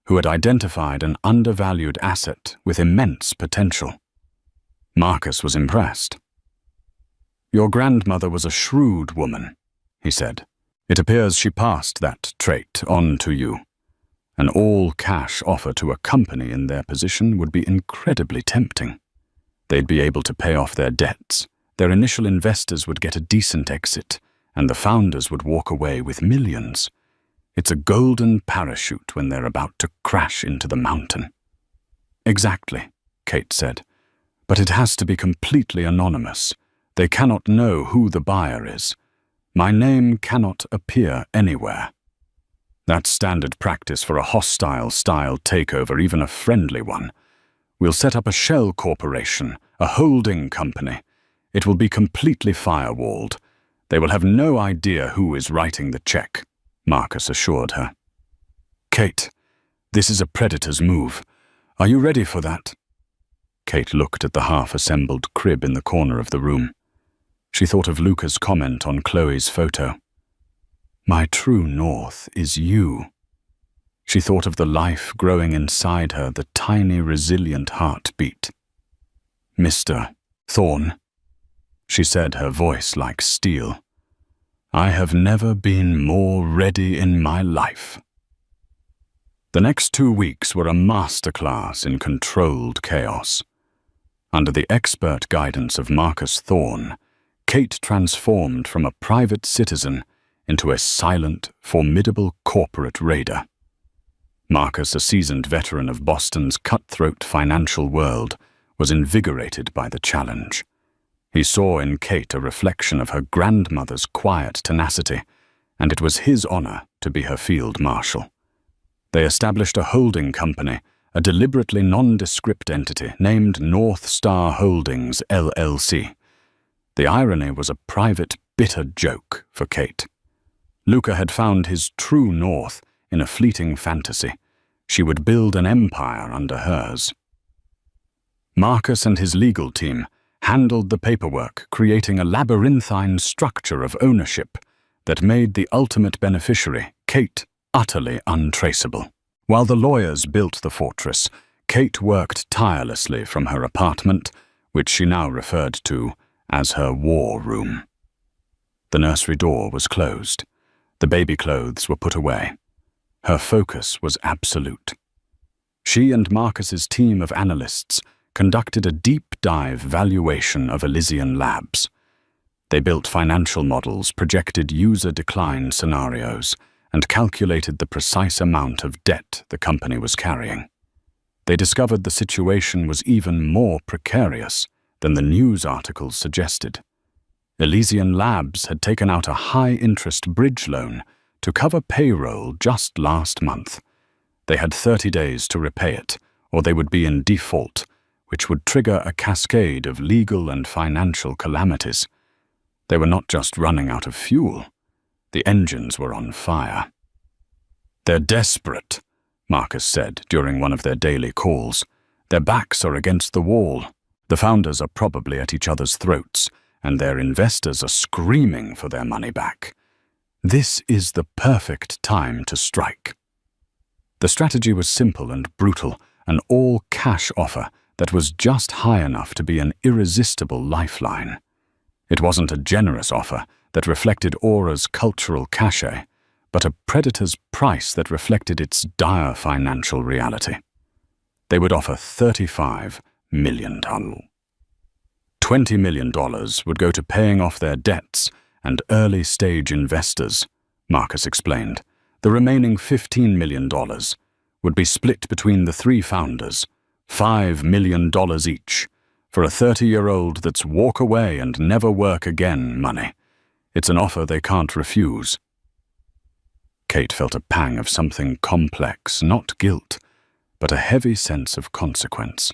who had identified an undervalued asset with immense potential. Marcus was impressed. Your grandmother was a shrewd woman, he said. It appears she passed that trait on to you. An all-cash offer to a company in their position would be incredibly tempting. They'd be able to pay off their debts, their initial investors would get a decent exit, and the founders would walk away with millions. It's a golden parachute when they're about to crash into the mountain. Exactly, Kate said. But it has to be completely anonymous. They cannot know who the buyer is. My name cannot appear anywhere. That's standard practice for a hostile-style takeover, even a friendly one. We'll set up a shell corporation, a holding company. It will be completely firewalled. They will have no idea who is writing the check, Marcus assured her. Kate, this is a predator's move. Are you ready for that? Kate looked at the half-assembled crib in the corner of the room. She thought of Luca's comment on Chloe's photo. My true north is you. She thought of the life growing inside her, the tiny, resilient heartbeat. Mr. Thorne, she said, her voice like steel. I have never been more ready in my life. The next 2 weeks were a masterclass in controlled chaos. Under the expert guidance of Marcus Thorne, Kate transformed from a private citizen into a silent, formidable corporate raider. Marcus, a seasoned veteran of Boston's cutthroat financial world, was invigorated by the challenge. He saw in Kate a reflection of her grandmother's quiet tenacity, and it was his honor to be her field marshal. They established a holding company, a deliberately nondescript entity named North Star Holdings, LLC. The irony was a private, bitter joke for Kate. Luca had found his true north in a fleeting fantasy. She would build an empire under hers. Marcus and his legal team handled the paperwork, creating a labyrinthine structure of ownership that made the ultimate beneficiary, Kate, utterly untraceable. While the lawyers built the fortress, Kate worked tirelessly from her apartment, which she now referred to as her war room. The nursery door was closed. The baby clothes were put away. Her focus was absolute. She and Marcus's team of analysts conducted a deep-dive valuation of Elysian Labs. They built financial models, projected user decline scenarios, and calculated the precise amount of debt the company was carrying. They discovered the situation was even more precarious than the news articles suggested. Elysian Labs had taken out a high-interest bridge loan to cover payroll just last month. They had 30 days to repay it, or they would be in default, which would trigger a cascade of legal and financial calamities. They were not just running out of fuel. The engines were on fire. They're desperate, Marcus said during one of their daily calls. Their backs are against the wall. The founders are probably at each other's throats, and their investors are screaming for their money back. This is the perfect time to strike. The strategy was simple and brutal, an all-cash offer that was just high enough to be an irresistible lifeline. It wasn't a generous offer that reflected Aura's cultural cachet, but a predator's price that reflected its dire financial reality. They would offer $35 million. $20 million would go to paying off their debts and early-stage investors, Marcus explained. The remaining $15 million would be split between the three founders, $5 million each, for a 30-year-old that's walk away and never work again money. It's an offer they can't refuse. Kate felt a pang of something complex, not guilt, but a heavy sense of consequence.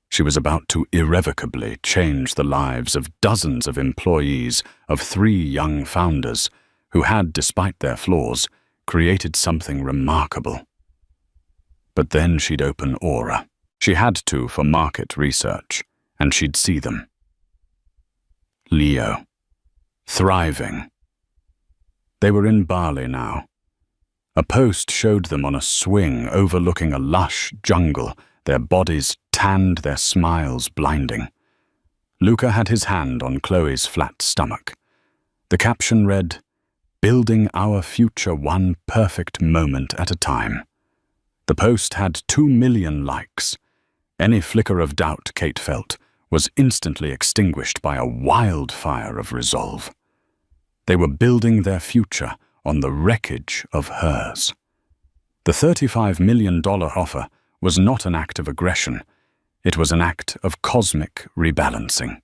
She was about to irrevocably change the lives of dozens of employees of three young founders who had, despite their flaws, created something remarkable. But then she'd open Aura. She had to for market research, and she'd see them. Leo. Thriving. They were in Bali now. A post showed them on a swing overlooking a lush jungle, their bodies tanned, their smiles blinding. Luca had his hand on Chloe's flat stomach. The caption read, "Building our future one perfect moment at a time." The post had 2 million likes. Any flicker of doubt, Kate felt, was instantly extinguished by a wildfire of resolve. They were building their future on the wreckage of hers. The $35 million offer was not an act of aggression. It was an act of cosmic rebalancing.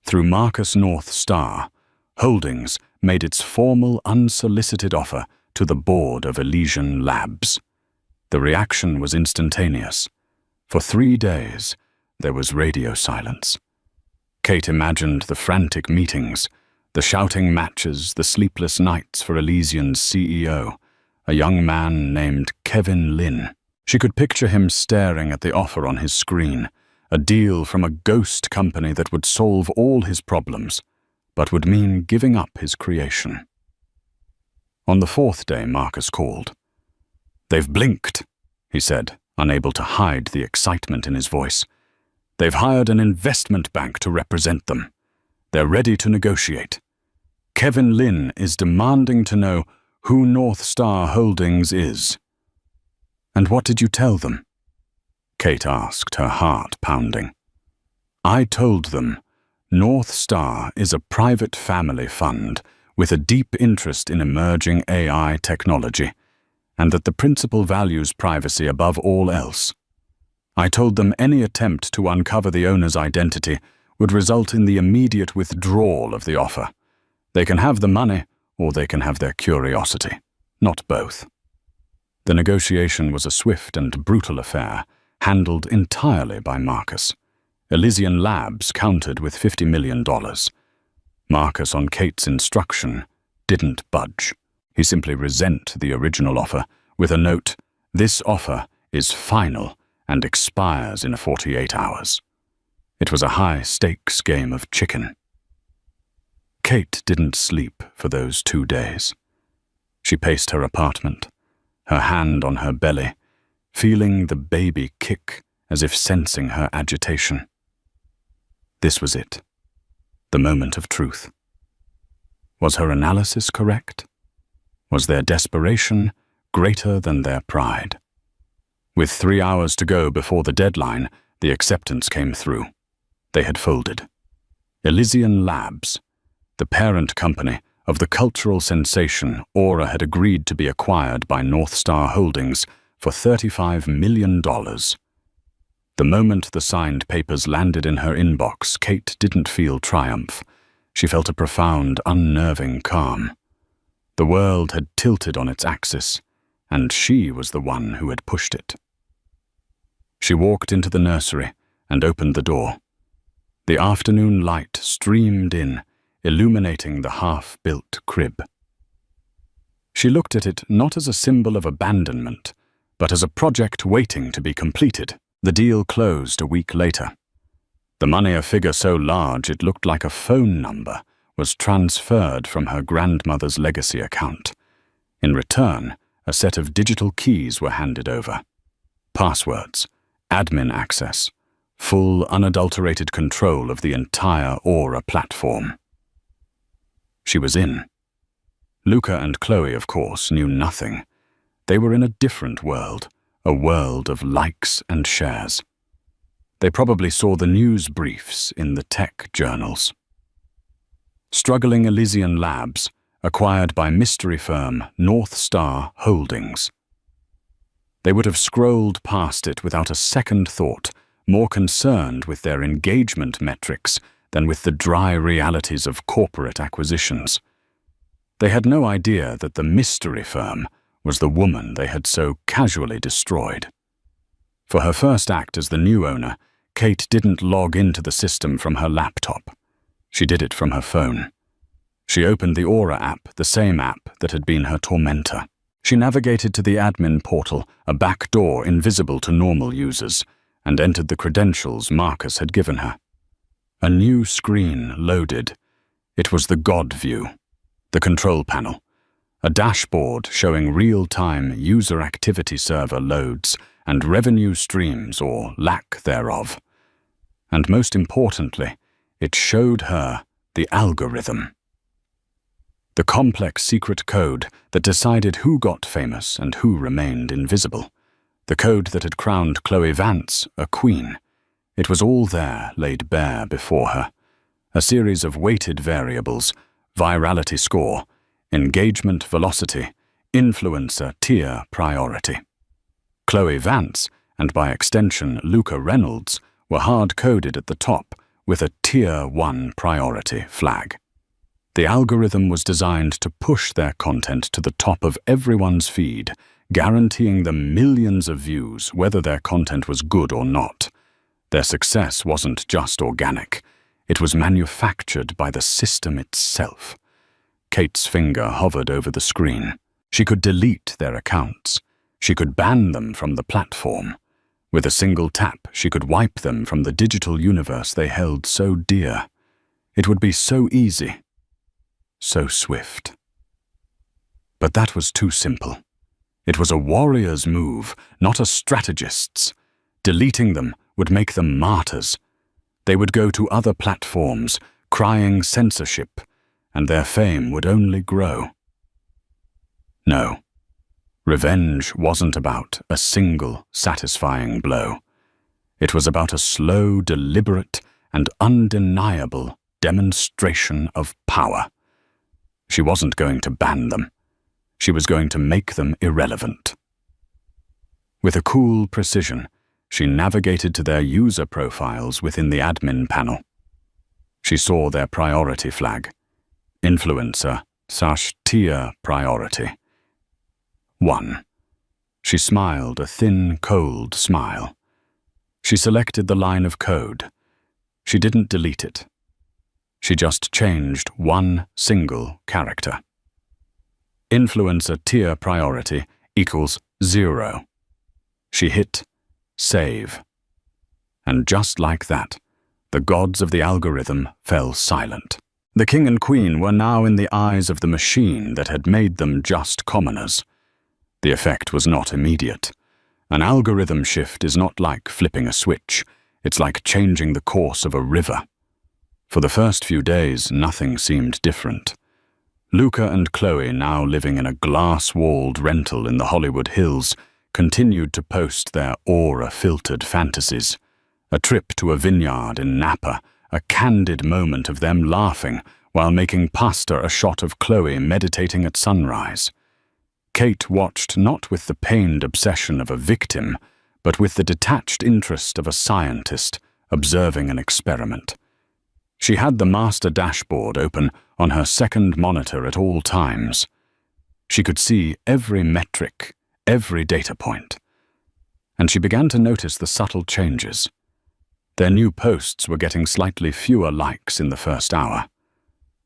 Through Marcus North Star, Holdings made its formal, unsolicited offer to the board of Elysian Labs. The reaction was instantaneous. For 3 days, there was radio silence. Kate imagined the frantic meetings, the shouting matches, the sleepless nights for Elysian's CEO, a young man named Kevin Lynn. She could picture him staring at the offer on his screen, a deal from a ghost company that would solve all his problems, but would mean giving up his creation. On the 4th day, Marcus called. "They've blinked," he said, unable to hide the excitement in his voice. "They've hired an investment bank to represent them. They're ready to negotiate. Kevin Lynn is demanding to know who North Star Holdings is." "And what did you tell them?" Kate asked, her heart pounding. "I told them North Star is a private family fund with a deep interest in emerging AI technology, and that the principal values privacy above all else. I told them any attempt to uncover the owner's identity would result in the immediate withdrawal of the offer. They can have the money, or they can have their curiosity, not both." The negotiation was a swift and brutal affair, handled entirely by Marcus. Elysian Labs countered with $50 million. Marcus, on Kate's instruction, didn't budge. He simply resent the original offer with a note, "This offer is final and expires in 48 hours. It was a high-stakes game of chicken. Kate didn't sleep for those 2 days. She paced her apartment, her hand on her belly, feeling the baby kick as if sensing her agitation. This was it, the moment of truth. Was her analysis correct? Was their desperation greater than their pride? With 3 hours to go before the deadline, the acceptance came through. They had folded. Elysian Labs, the parent company of the cultural sensation Aura, had agreed to be acquired by North Star Holdings for $35 million. The moment the signed papers landed in her inbox, Kate didn't feel triumph. She felt a profound, unnerving calm. The world had tilted on its axis, and she was the one who had pushed it. She walked into the nursery and opened the door. The afternoon light streamed in, illuminating the half-built crib. She looked at it not as a symbol of abandonment, but as a project waiting to be completed. The deal closed a week later. The money, a figure so large it looked like a phone number, was transferred from her grandmother's legacy account. In return, a set of digital keys were handed over. Passwords, admin access, full unadulterated control of the entire Aura platform. She was in. Luca and Chloe, of course, knew nothing. They were in a different world, a world of likes and shares. They probably saw the news briefs in the tech journals. Struggling Elysian Labs, acquired by mystery firm North Star Holdings. They would have scrolled past it without a second thought, more concerned with their engagement metrics than with the dry realities of corporate acquisitions. They had no idea that the mystery firm was the woman they had so casually destroyed. For her first act as the new owner, Kate didn't log into the system from her laptop. She did it from her phone. She opened the Aura app, the same app that had been her tormentor. She navigated to the admin portal, a back door invisible to normal users, and entered the credentials Marcus had given her. A new screen loaded. It was the God view, the control panel, a dashboard showing real-time user activity server loads and revenue streams or lack thereof. And most importantly, it showed her the algorithm. The complex secret code that decided who got famous and who remained invisible. The code that had crowned Chloe Vance a queen. It was all there, laid bare before her. A series of weighted variables, virality score, engagement velocity, influencer tier priority. Chloe Vance, and by extension Luca Reynolds, were hard-coded at the top with a Tier 1 priority flag. The algorithm was designed to push their content to the top of everyone's feed, guaranteeing them millions of views whether their content was good or not. Their success wasn't just organic. It was manufactured by the system itself. Kate's finger hovered over the screen. She could delete their accounts. She could ban them from the platform. With a single tap, she could wipe them from the digital universe they held so dear. It would be so easy, so swift. But that was too simple. It was a warrior's move, not a strategist's. Deleting them would make them martyrs. They would go to other platforms, crying censorship, and their fame would only grow. No. Revenge wasn't about a single, satisfying blow. It was about a slow, deliberate, and undeniable demonstration of power. She wasn't going to ban them. She was going to make them irrelevant. With a cool precision, she navigated to their user profiles within the admin panel. She saw their priority flag. Influencer / tier priority. 1. She smiled a thin, cold smile. She selected the line of code. She didn't delete it. She just changed one single character. Influencer tier priority equals 0. She hit save. And just like that, the gods of the algorithm fell silent. The king and queen were now in the eyes of the machine that had made them just commoners. The effect was not immediate. An algorithm shift is not like flipping a switch. It's like changing the course of a river. For the first few days, nothing seemed different. Luca and Chloe, now living in a glass-walled rental in the Hollywood Hills, continued to post their aura-filtered fantasies. A trip to a vineyard in Napa, a candid moment of them laughing while making pasta a shot of Chloe meditating at sunrise. Kate watched not with the pained obsession of a victim, but with the detached interest of a scientist observing an experiment. She had the master dashboard open on her second monitor at all times. She could see every metric, every data point. And she began to notice the subtle changes. Their new posts were getting slightly fewer likes in the first hour.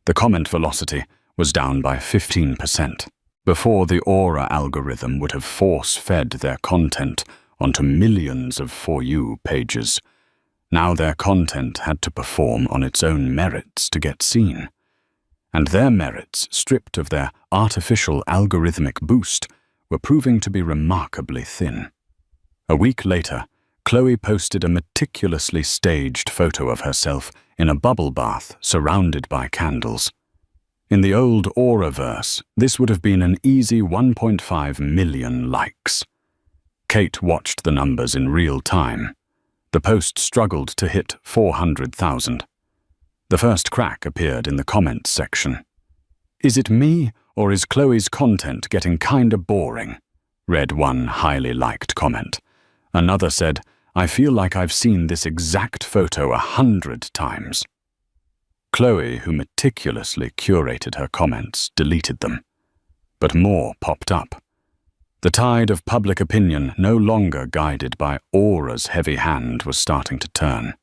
The comment velocity was down by 15%. Before the Aura algorithm would have force-fed their content onto millions of For You pages. Now their content had to perform on its own merits to get seen. And their merits, stripped of their artificial algorithmic boost, were proving to be remarkably thin. A week later, Chloe posted a meticulously staged photo of herself in a bubble bath surrounded by candles. In the old Aura-verse, this would have been an easy 1.5 million likes. Kate watched the numbers in real time. The post struggled to hit 400,000. The first crack appeared in the comments section. "Is it me, or is Chloe's content getting kinda boring?" read one highly liked comment. Another said, "I feel like I've seen this exact photo 100 times." Chloe, who meticulously curated her comments, deleted them. But more popped up. The tide of public opinion, no longer guided by Aura's heavy hand, was starting to turn.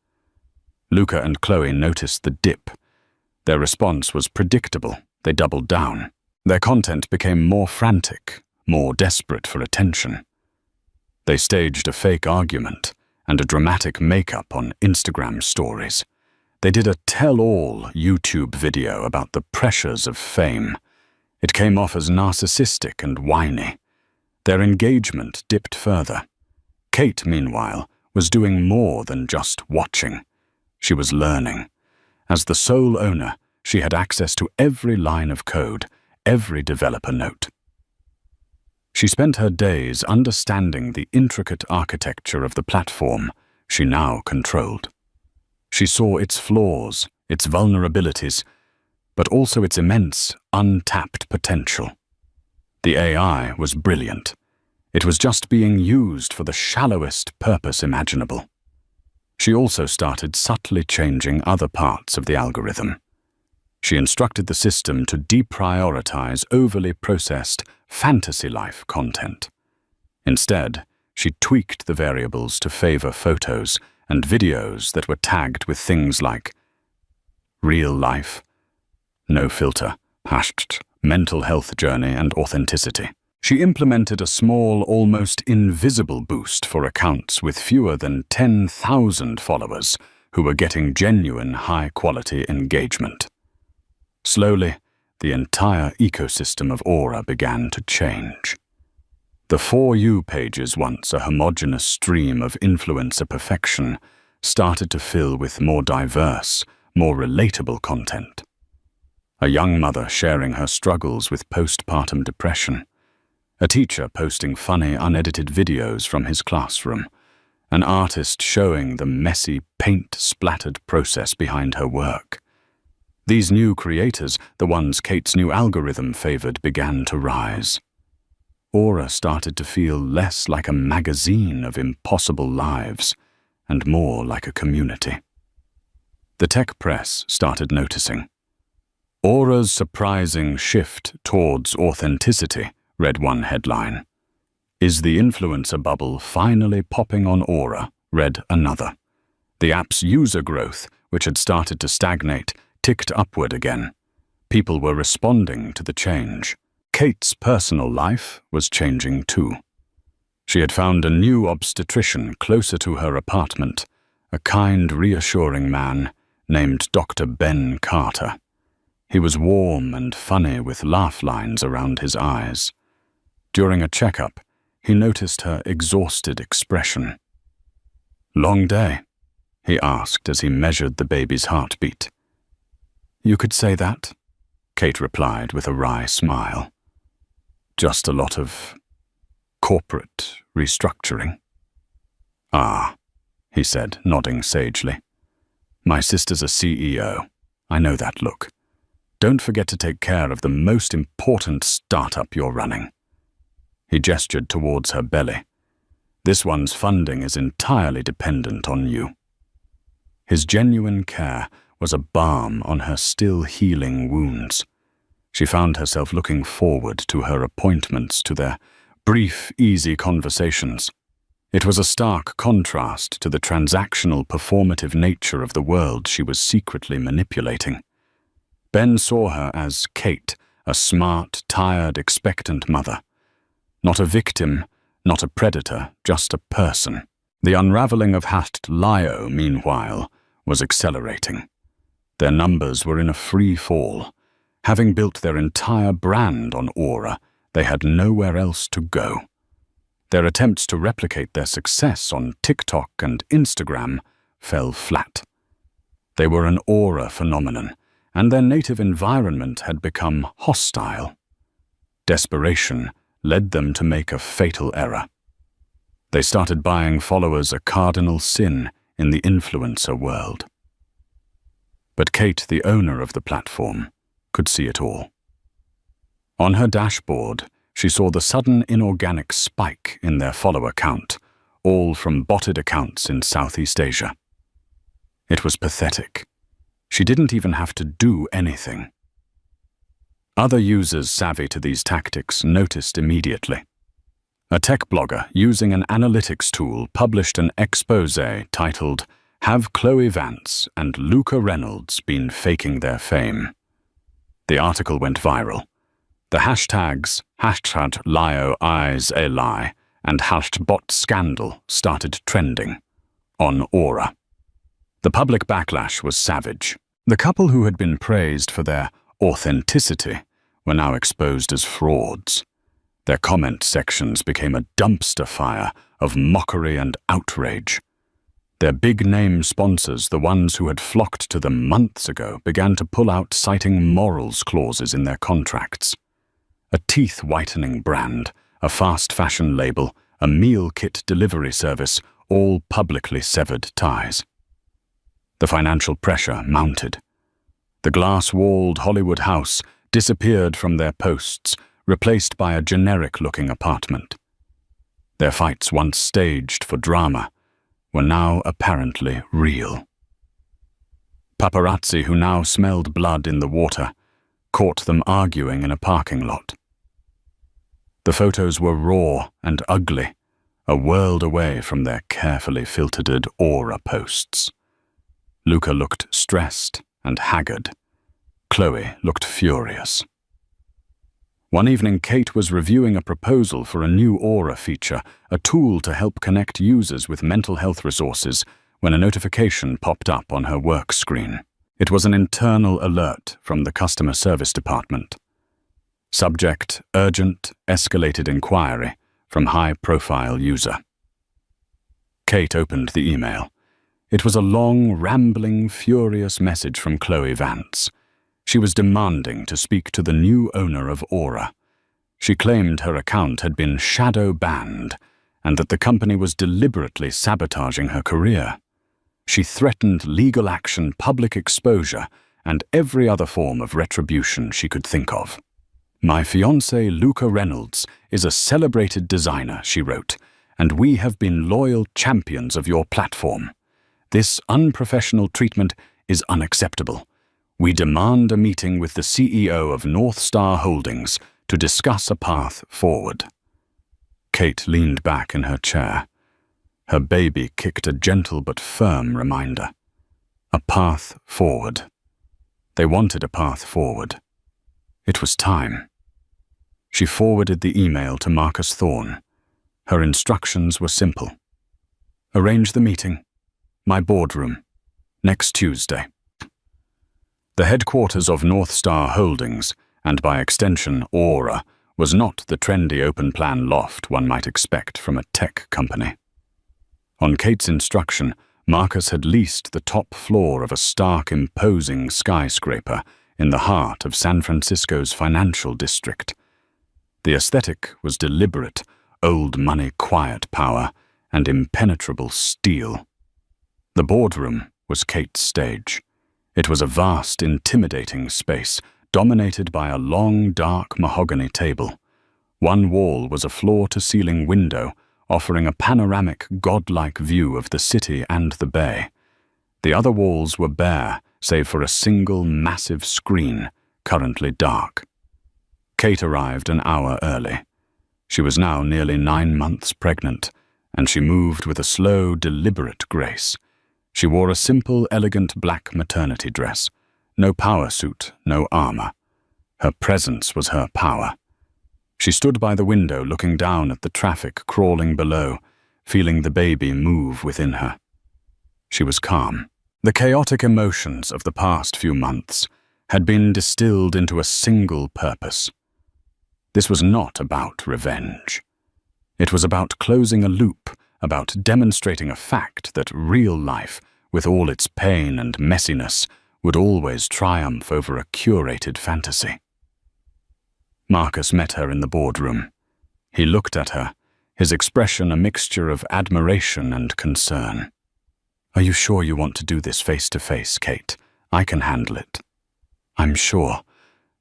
Luca and Chloe noticed the dip. Their response was predictable. They doubled down. Their content became more frantic, more desperate for attention. They staged a fake argument and a dramatic makeup on Instagram stories. They did a tell-all YouTube video about the pressures of fame. It came off as narcissistic and whiny. Their engagement dipped further. Kate, meanwhile, was doing more than just watching. She was learning. As the sole owner, she had access to every line of code, every developer note. She spent her days understanding the intricate architecture of the platform she now controlled. She saw its flaws, its vulnerabilities, but also its immense, untapped potential. The AI was brilliant. It was just being used for the shallowest purpose imaginable. She also started subtly changing other parts of the algorithm. She instructed the system to deprioritize overly processed fantasy life content. Instead, she tweaked the variables to favor photos and videos that were tagged with things like real life, no filter, hashed mental health journey, and authenticity. She implemented a small, almost invisible boost for accounts with fewer than 10,000 followers who were getting genuine high-quality engagement. Slowly, the entire ecosystem of Aura began to change. The For You pages, once a homogeneous stream of influencer perfection, started to fill with more diverse, more relatable content. A young mother sharing her struggles with postpartum depression, a teacher posting funny, unedited videos from his classroom, an artist showing the messy, paint-splattered process behind her work. These new creators, the ones Kate's new algorithm favored, began to rise. Aura started to feel less like a magazine of impossible lives and more like a community. The tech press started noticing. "Aura's surprising shift towards authenticity," read one headline. "Is the influencer bubble finally popping on Aura?" read another. The app's user growth, which had started to stagnate, ticked upward again. People were responding to the change. Kate's personal life was changing too. She had found a new obstetrician closer to her apartment, a kind, reassuring man named Dr. Ben Carter. He was warm and funny with laugh lines around his eyes. During a checkup, he noticed her exhausted expression. "Long day?" he asked as he measured the baby's heartbeat. "You could say that," Kate replied with a wry smile. "Just a lot of corporate restructuring." "Ah," he said, nodding sagely. "My sister's a CEO. I know that look. Don't forget to take care of the most important startup you're running." He gestured towards her belly. "This one's funding is entirely dependent on you." His genuine care was a balm on her still healing wounds. She found herself looking forward to her appointments, to their brief, easy conversations. It was a stark contrast to the transactional, performative nature of the world she was secretly manipulating. Ben saw her as Kate, a smart, tired, expectant mother. Not a victim, not a predator, just a person. The unraveling of Lio, meanwhile, was accelerating. Their numbers were in a free fall. Having built their entire brand on Aura, they had nowhere else to go. Their attempts to replicate their success on TikTok and Instagram fell flat. They were an Aura phenomenon, and their native environment had become hostile. Desperation led them to make a fatal error. They started buying followers, a cardinal sin in the influencer world. But Kate, the owner of the platform, could see it all. On her dashboard, she saw the sudden inorganic spike in their follower count, all from botted accounts in Southeast Asia. It was pathetic. She didn't even have to do anything. Other users savvy to these tactics noticed immediately. A tech blogger using an analytics tool published an expose titled, "Have Chloe Vance and Luca Reynolds Been Faking Their Fame?" The article went viral. The hashtags #LioIsALie and #BotScandal started trending on Aura. The public backlash was savage. The couple who had been praised for their authenticity were now exposed as frauds. Their comment sections became a dumpster fire of mockery and outrage. Their big-name sponsors, the ones who had flocked to them months ago, began to pull out citing morals clauses in their contracts. A teeth-whitening brand, a fast fashion label, a meal kit delivery service, all publicly severed ties. The financial pressure mounted. The glass-walled Hollywood house disappeared from their posts, replaced by a generic-looking apartment. Their fights, once staged for drama, were now apparently real. Paparazzi, who now smelled blood in the water, caught them arguing in a parking lot. The photos were raw and ugly, a world away from their carefully filtered Aura posts. Luca looked stressed and haggard. Chloe looked furious. One evening, Kate was reviewing a proposal for a new Aura feature, a tool to help connect users with mental health resources, when a notification popped up on her work screen. It was an internal alert from the customer service department. Subject: urgent, escalated inquiry from high-profile user. Kate opened the email. It was a long, rambling, furious message from Chloe Vance. She was demanding to speak to the new owner of Aura. She claimed her account had been shadow banned and that the company was deliberately sabotaging her career. She threatened legal action, public exposure, and every other form of retribution she could think of. "My fiancé, Luca Reynolds, is a celebrated designer," she wrote, "and we have been loyal champions of your platform. This unprofessional treatment is unacceptable. We demand a meeting with the CEO of North Star Holdings to discuss a path forward." Kate leaned back in her chair. Her baby kicked a gentle but firm reminder. A path forward. They wanted a path forward. It was time. She forwarded the email to Marcus Thorne. Her instructions were simple. "Arrange the meeting. My boardroom. Next Tuesday." The headquarters of North Star Holdings, and by extension Aura, was not the trendy open-plan loft one might expect from a tech company. On Kate's instruction, Marcus had leased the top floor of a stark, imposing skyscraper in the heart of San Francisco's financial district. The aesthetic was deliberate, old money quiet power, and impenetrable steel. The boardroom was Kate's stage. It was a vast, intimidating space, dominated by a long, dark mahogany table. One wall was a floor-to-ceiling window, offering a panoramic, godlike view of the city and the bay. The other walls were bare, save for a single, massive screen, currently dark. Kate arrived an hour early. She was now nearly 9 months pregnant, and she moved with a slow, deliberate grace. She wore a simple, elegant black maternity dress. No power suit, no armor. Her presence was her power. She stood by the window looking down at the traffic crawling below, feeling the baby move within her. She was calm. The chaotic emotions of the past few months had been distilled into a single purpose. This was not about revenge. It was about closing a loop, about demonstrating a fact that real life, with all its pain and messiness, would always triumph over a curated fantasy. Marcus met her in the boardroom. He looked at her, his expression a mixture of admiration and concern. "Are you sure you want to do this face-to-face, Kate? I can handle it." "I'm sure,"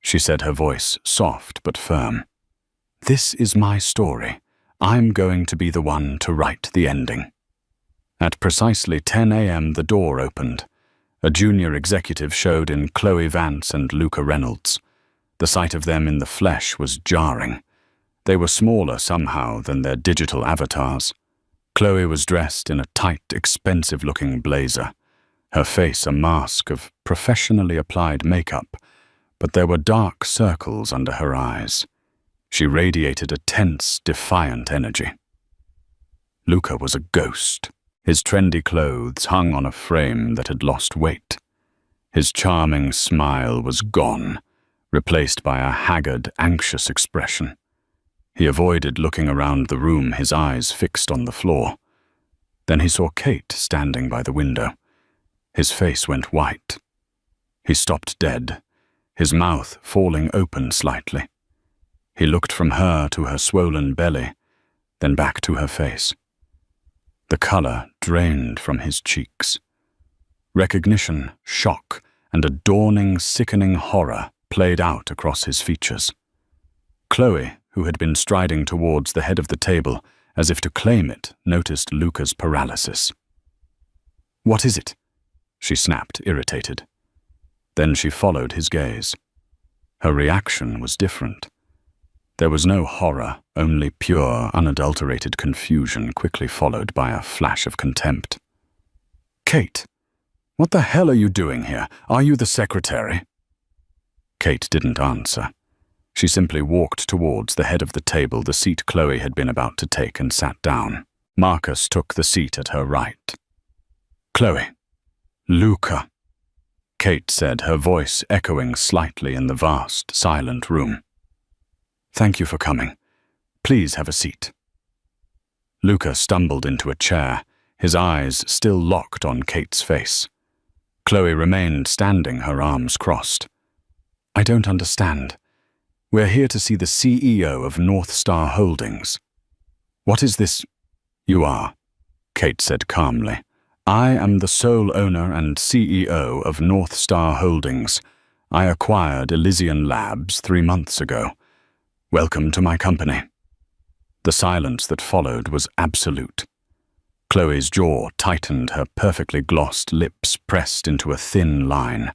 she said, her voice soft but firm. "This is my story. I'm going to be the one to write the ending." At precisely 10 a.m. the door opened. A junior executive showed in Chloe Vance and Luca Reynolds. The sight of them in the flesh was jarring. They were smaller somehow than their digital avatars. Chloe was dressed in a tight, expensive-looking blazer, her face a mask of professionally applied makeup, but there were dark circles under her eyes. She radiated a tense, defiant energy. Luca was a ghost. His trendy clothes hung on a frame that had lost weight. His charming smile was gone, replaced by a haggard, anxious expression. He avoided looking around the room, his eyes fixed on the floor. Then he saw Kate standing by the window. His face went white. He stopped dead, his mouth falling open slightly. He looked from her to her swollen belly, then back to her face. The color drained from his cheeks. Recognition, shock, and a dawning, sickening horror played out across his features. Chloe, who had been striding towards the head of the table, as if to claim it, noticed Luca's paralysis. "What is it?" she snapped, irritated. Then she followed his gaze. Her reaction was different. There was no horror, only pure, unadulterated confusion, quickly followed by a flash of contempt. "Kate, what the hell are you doing here? Are you the secretary?" Kate didn't answer. She simply walked towards the head of the table, the seat Chloe had been about to take, and sat down. Marcus took the seat at her right. "Chloe." "Luca," Kate said, her voice echoing slightly in the vast, silent room. "Thank you for coming. Please have a seat." Luca stumbled into a chair, his eyes still locked on Kate's face. Chloe remained standing, her arms crossed. "I don't understand. We're here to see the CEO of North Star Holdings." "What is this?" "You are," Kate said calmly. "I am the sole owner and CEO of North Star Holdings. I acquired Elysian Labs 3 months ago. Welcome to my company." The silence that followed was absolute. Chloe's jaw tightened, her perfectly glossed lips pressed into a thin line.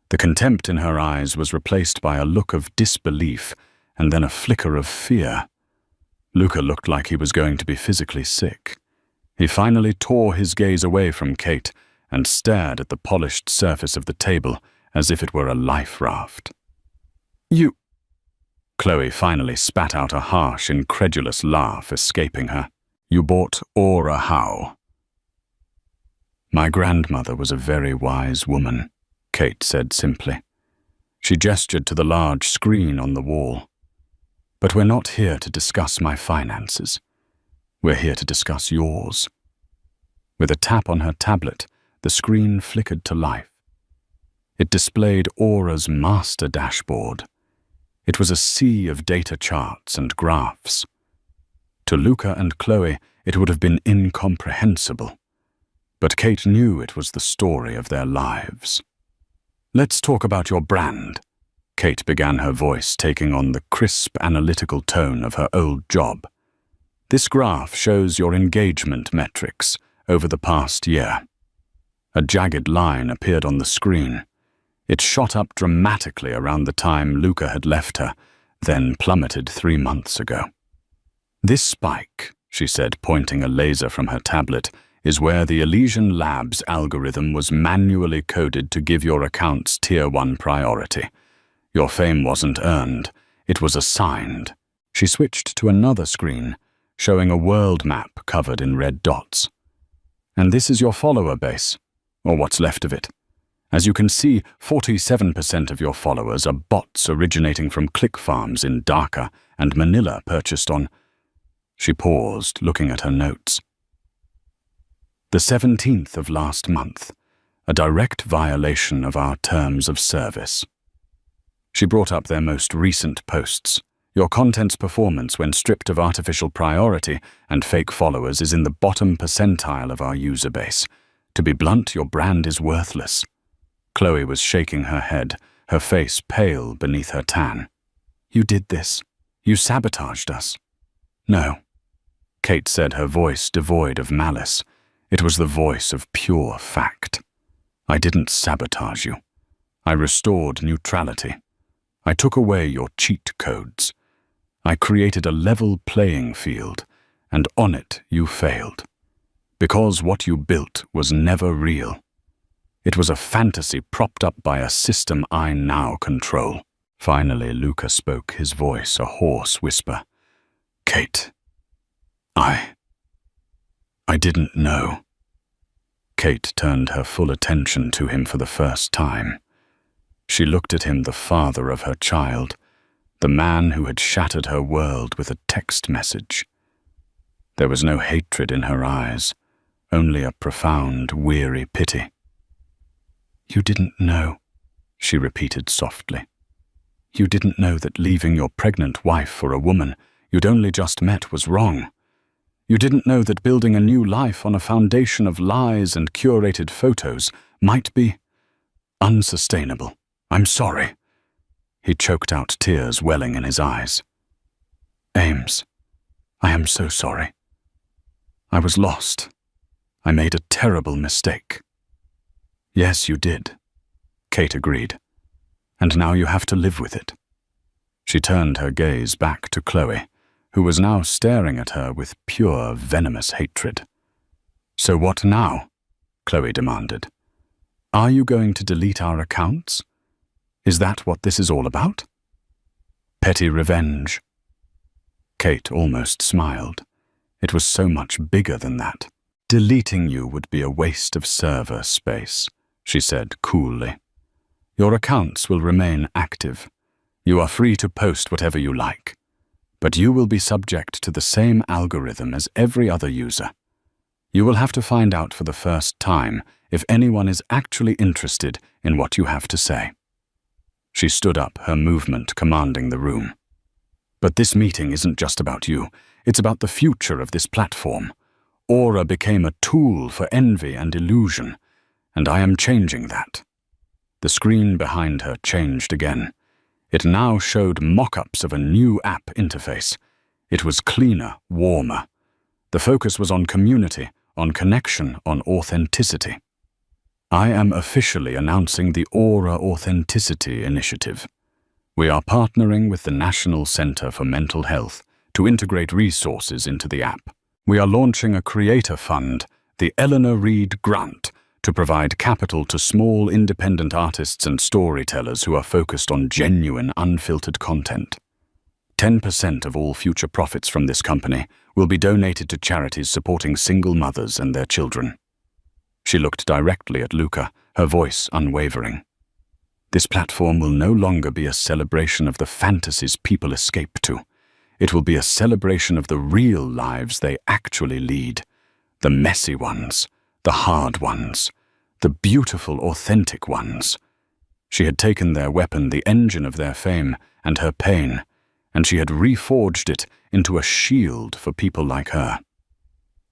The contempt in her eyes was replaced by a look of disbelief and then a flicker of fear. Luca looked like he was going to be physically sick. He finally tore his gaze away from Kate and stared at the polished surface of the table as if it were a life raft. "You—" Chloe finally spat out a harsh, incredulous laugh, escaping her. "You bought Aura how?" "My grandmother was a very wise woman," Kate said simply. She gestured to the large screen on the wall. "But we're not here to discuss my finances. We're here to discuss yours." With a tap on her tablet, the screen flickered to life. It displayed Aura's master dashboard. It was a sea of data charts and graphs. To Luca and Chloe, it would have been incomprehensible. But Kate knew it was the story of their lives. "Let's talk about your brand," Kate began, her voice taking on the crisp, analytical tone of her old job. "This graph shows your engagement metrics over the past year." A jagged line appeared on the screen. It shot up dramatically around the time Luca had left her, then plummeted 3 months ago. "This spike," she said, pointing a laser from her tablet, "is where the Elysian Labs algorithm was manually coded to give your accounts Tier 1 priority. Your fame wasn't earned, it was assigned." She switched to another screen, showing a world map covered in red dots. And this is your follower base, or what's left of it. As you can see, 47% of your followers are bots originating from click farms in Dhaka and Manila purchased on... She paused, looking at her notes. The 17th of last month, a direct violation of our terms of service. She brought up their most recent posts. Your content's performance when stripped of artificial priority and fake followers is in the bottom percentile of our user base. To be blunt, your brand is worthless. Chloe was shaking her head, her face pale beneath her tan. You did this. You sabotaged us. No. Kate said, her voice devoid of malice. It was the voice of pure fact. I didn't sabotage you. I restored neutrality. I took away your cheat codes. I created a level playing field, and on it you failed. Because what you built was never real. It was a fantasy propped up by a system I now control. Finally, Luca spoke, his voice a hoarse whisper. Kate, I didn't know. Kate turned her full attention to him for the first time. She looked at him, the father of her child, the man who had shattered her world with a text message. There was no hatred in her eyes, only a profound, weary pity. You didn't know, she repeated softly. You didn't know that leaving your pregnant wife for a woman you'd only just met was wrong. You didn't know that building a new life on a foundation of lies and curated photos might be unsustainable. I'm sorry. He choked out, tears welling in his eyes. Ames, I am so sorry. I was lost. I made a terrible mistake. Yes, you did, Kate agreed. And now you have to live with it. She turned her gaze back to Chloe, who was now staring at her with pure, venomous hatred. So what now? Chloe demanded. Are you going to delete our accounts? Is that what this is all about? Petty revenge. Kate almost smiled. It was so much bigger than that. Deleting you would be a waste of server space, she said coolly. Your accounts will remain active. You are free to post whatever you like. But you will be subject to the same algorithm as every other user. You will have to find out for the first time if anyone is actually interested in what you have to say. She stood up, her movement commanding the room. But this meeting isn't just about you. It's about the future of this platform. Aura became a tool for envy and illusion, and I am changing that. The screen behind her changed again. It now showed mock-ups of a new app interface. It was cleaner, warmer. The focus was on community, on connection, on authenticity. I am officially announcing the Aura Authenticity Initiative. We are partnering with the National Center for Mental Health to integrate resources into the app. We are launching a creator fund, the Eleanor Reed Grant, to provide capital to small independent artists and storytellers who are focused on genuine, unfiltered content. 10% of all future profits from this company will be donated to charities supporting single mothers and their children. She looked directly at Luca, her voice unwavering. This platform will no longer be a celebration of the fantasies people escape to. It will be a celebration of the real lives they actually lead. The messy ones, the hard ones, the beautiful, authentic ones. She had taken their weapon, the engine of their fame, and her pain, and she had reforged it into a shield for people like her.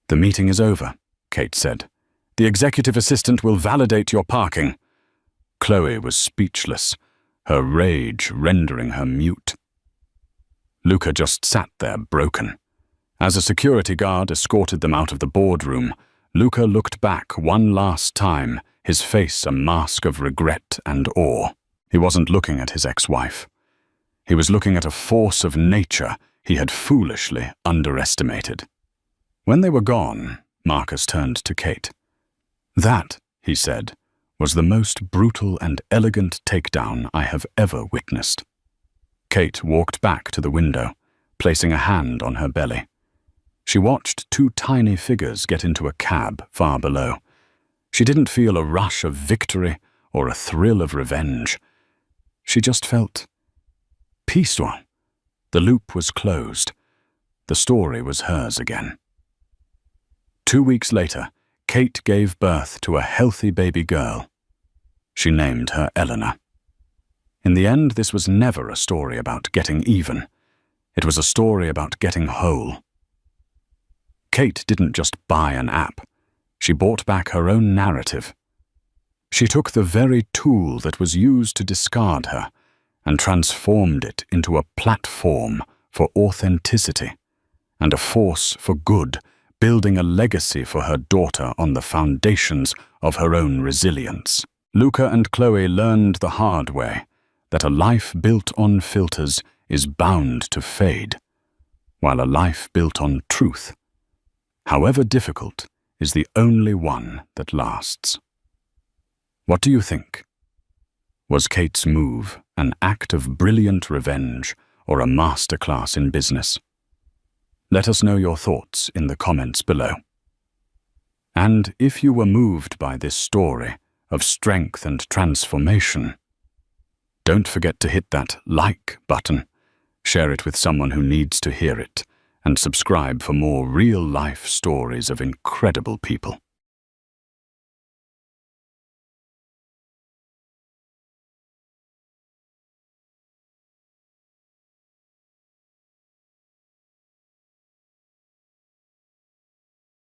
The meeting is over, Kate said. The executive assistant will validate your parking. Chloe was speechless, her rage rendering her mute. Luca just sat there, broken. As a security guard escorted them out of the boardroom, Luca looked back one last time, his face a mask of regret and awe. He wasn't looking at his ex-wife. He was looking at a force of nature he had foolishly underestimated. When they were gone, Marcus turned to Kate. That, he said, was the most brutal and elegant takedown I have ever witnessed. Kate walked back to the window, placing a hand on her belly. She watched two tiny figures get into a cab far below. She didn't feel a rush of victory or a thrill of revenge. She just felt peaceful. The loop was closed. The story was hers again. 2 weeks later, Kate gave birth to a healthy baby girl. She named her Eleanor. In the end, this was never a story about getting even. It was a story about getting whole. Kate didn't just buy an app. She bought back her own narrative. She took the very tool that was used to discard her and transformed it into a platform for authenticity and a force for good, building a legacy for her daughter on the foundations of her own resilience. Luca and Chloe learned the hard way that a life built on filters is bound to fade, while a life built on truth, however difficult, is the only one that lasts. What do you think? Was Kate's move an act of brilliant revenge or a masterclass in business? Let us know your thoughts in the comments below. And if you were moved by this story of strength and transformation, don't forget to hit that like button, share it with someone who needs to hear it, and subscribe for more real-life stories of incredible people.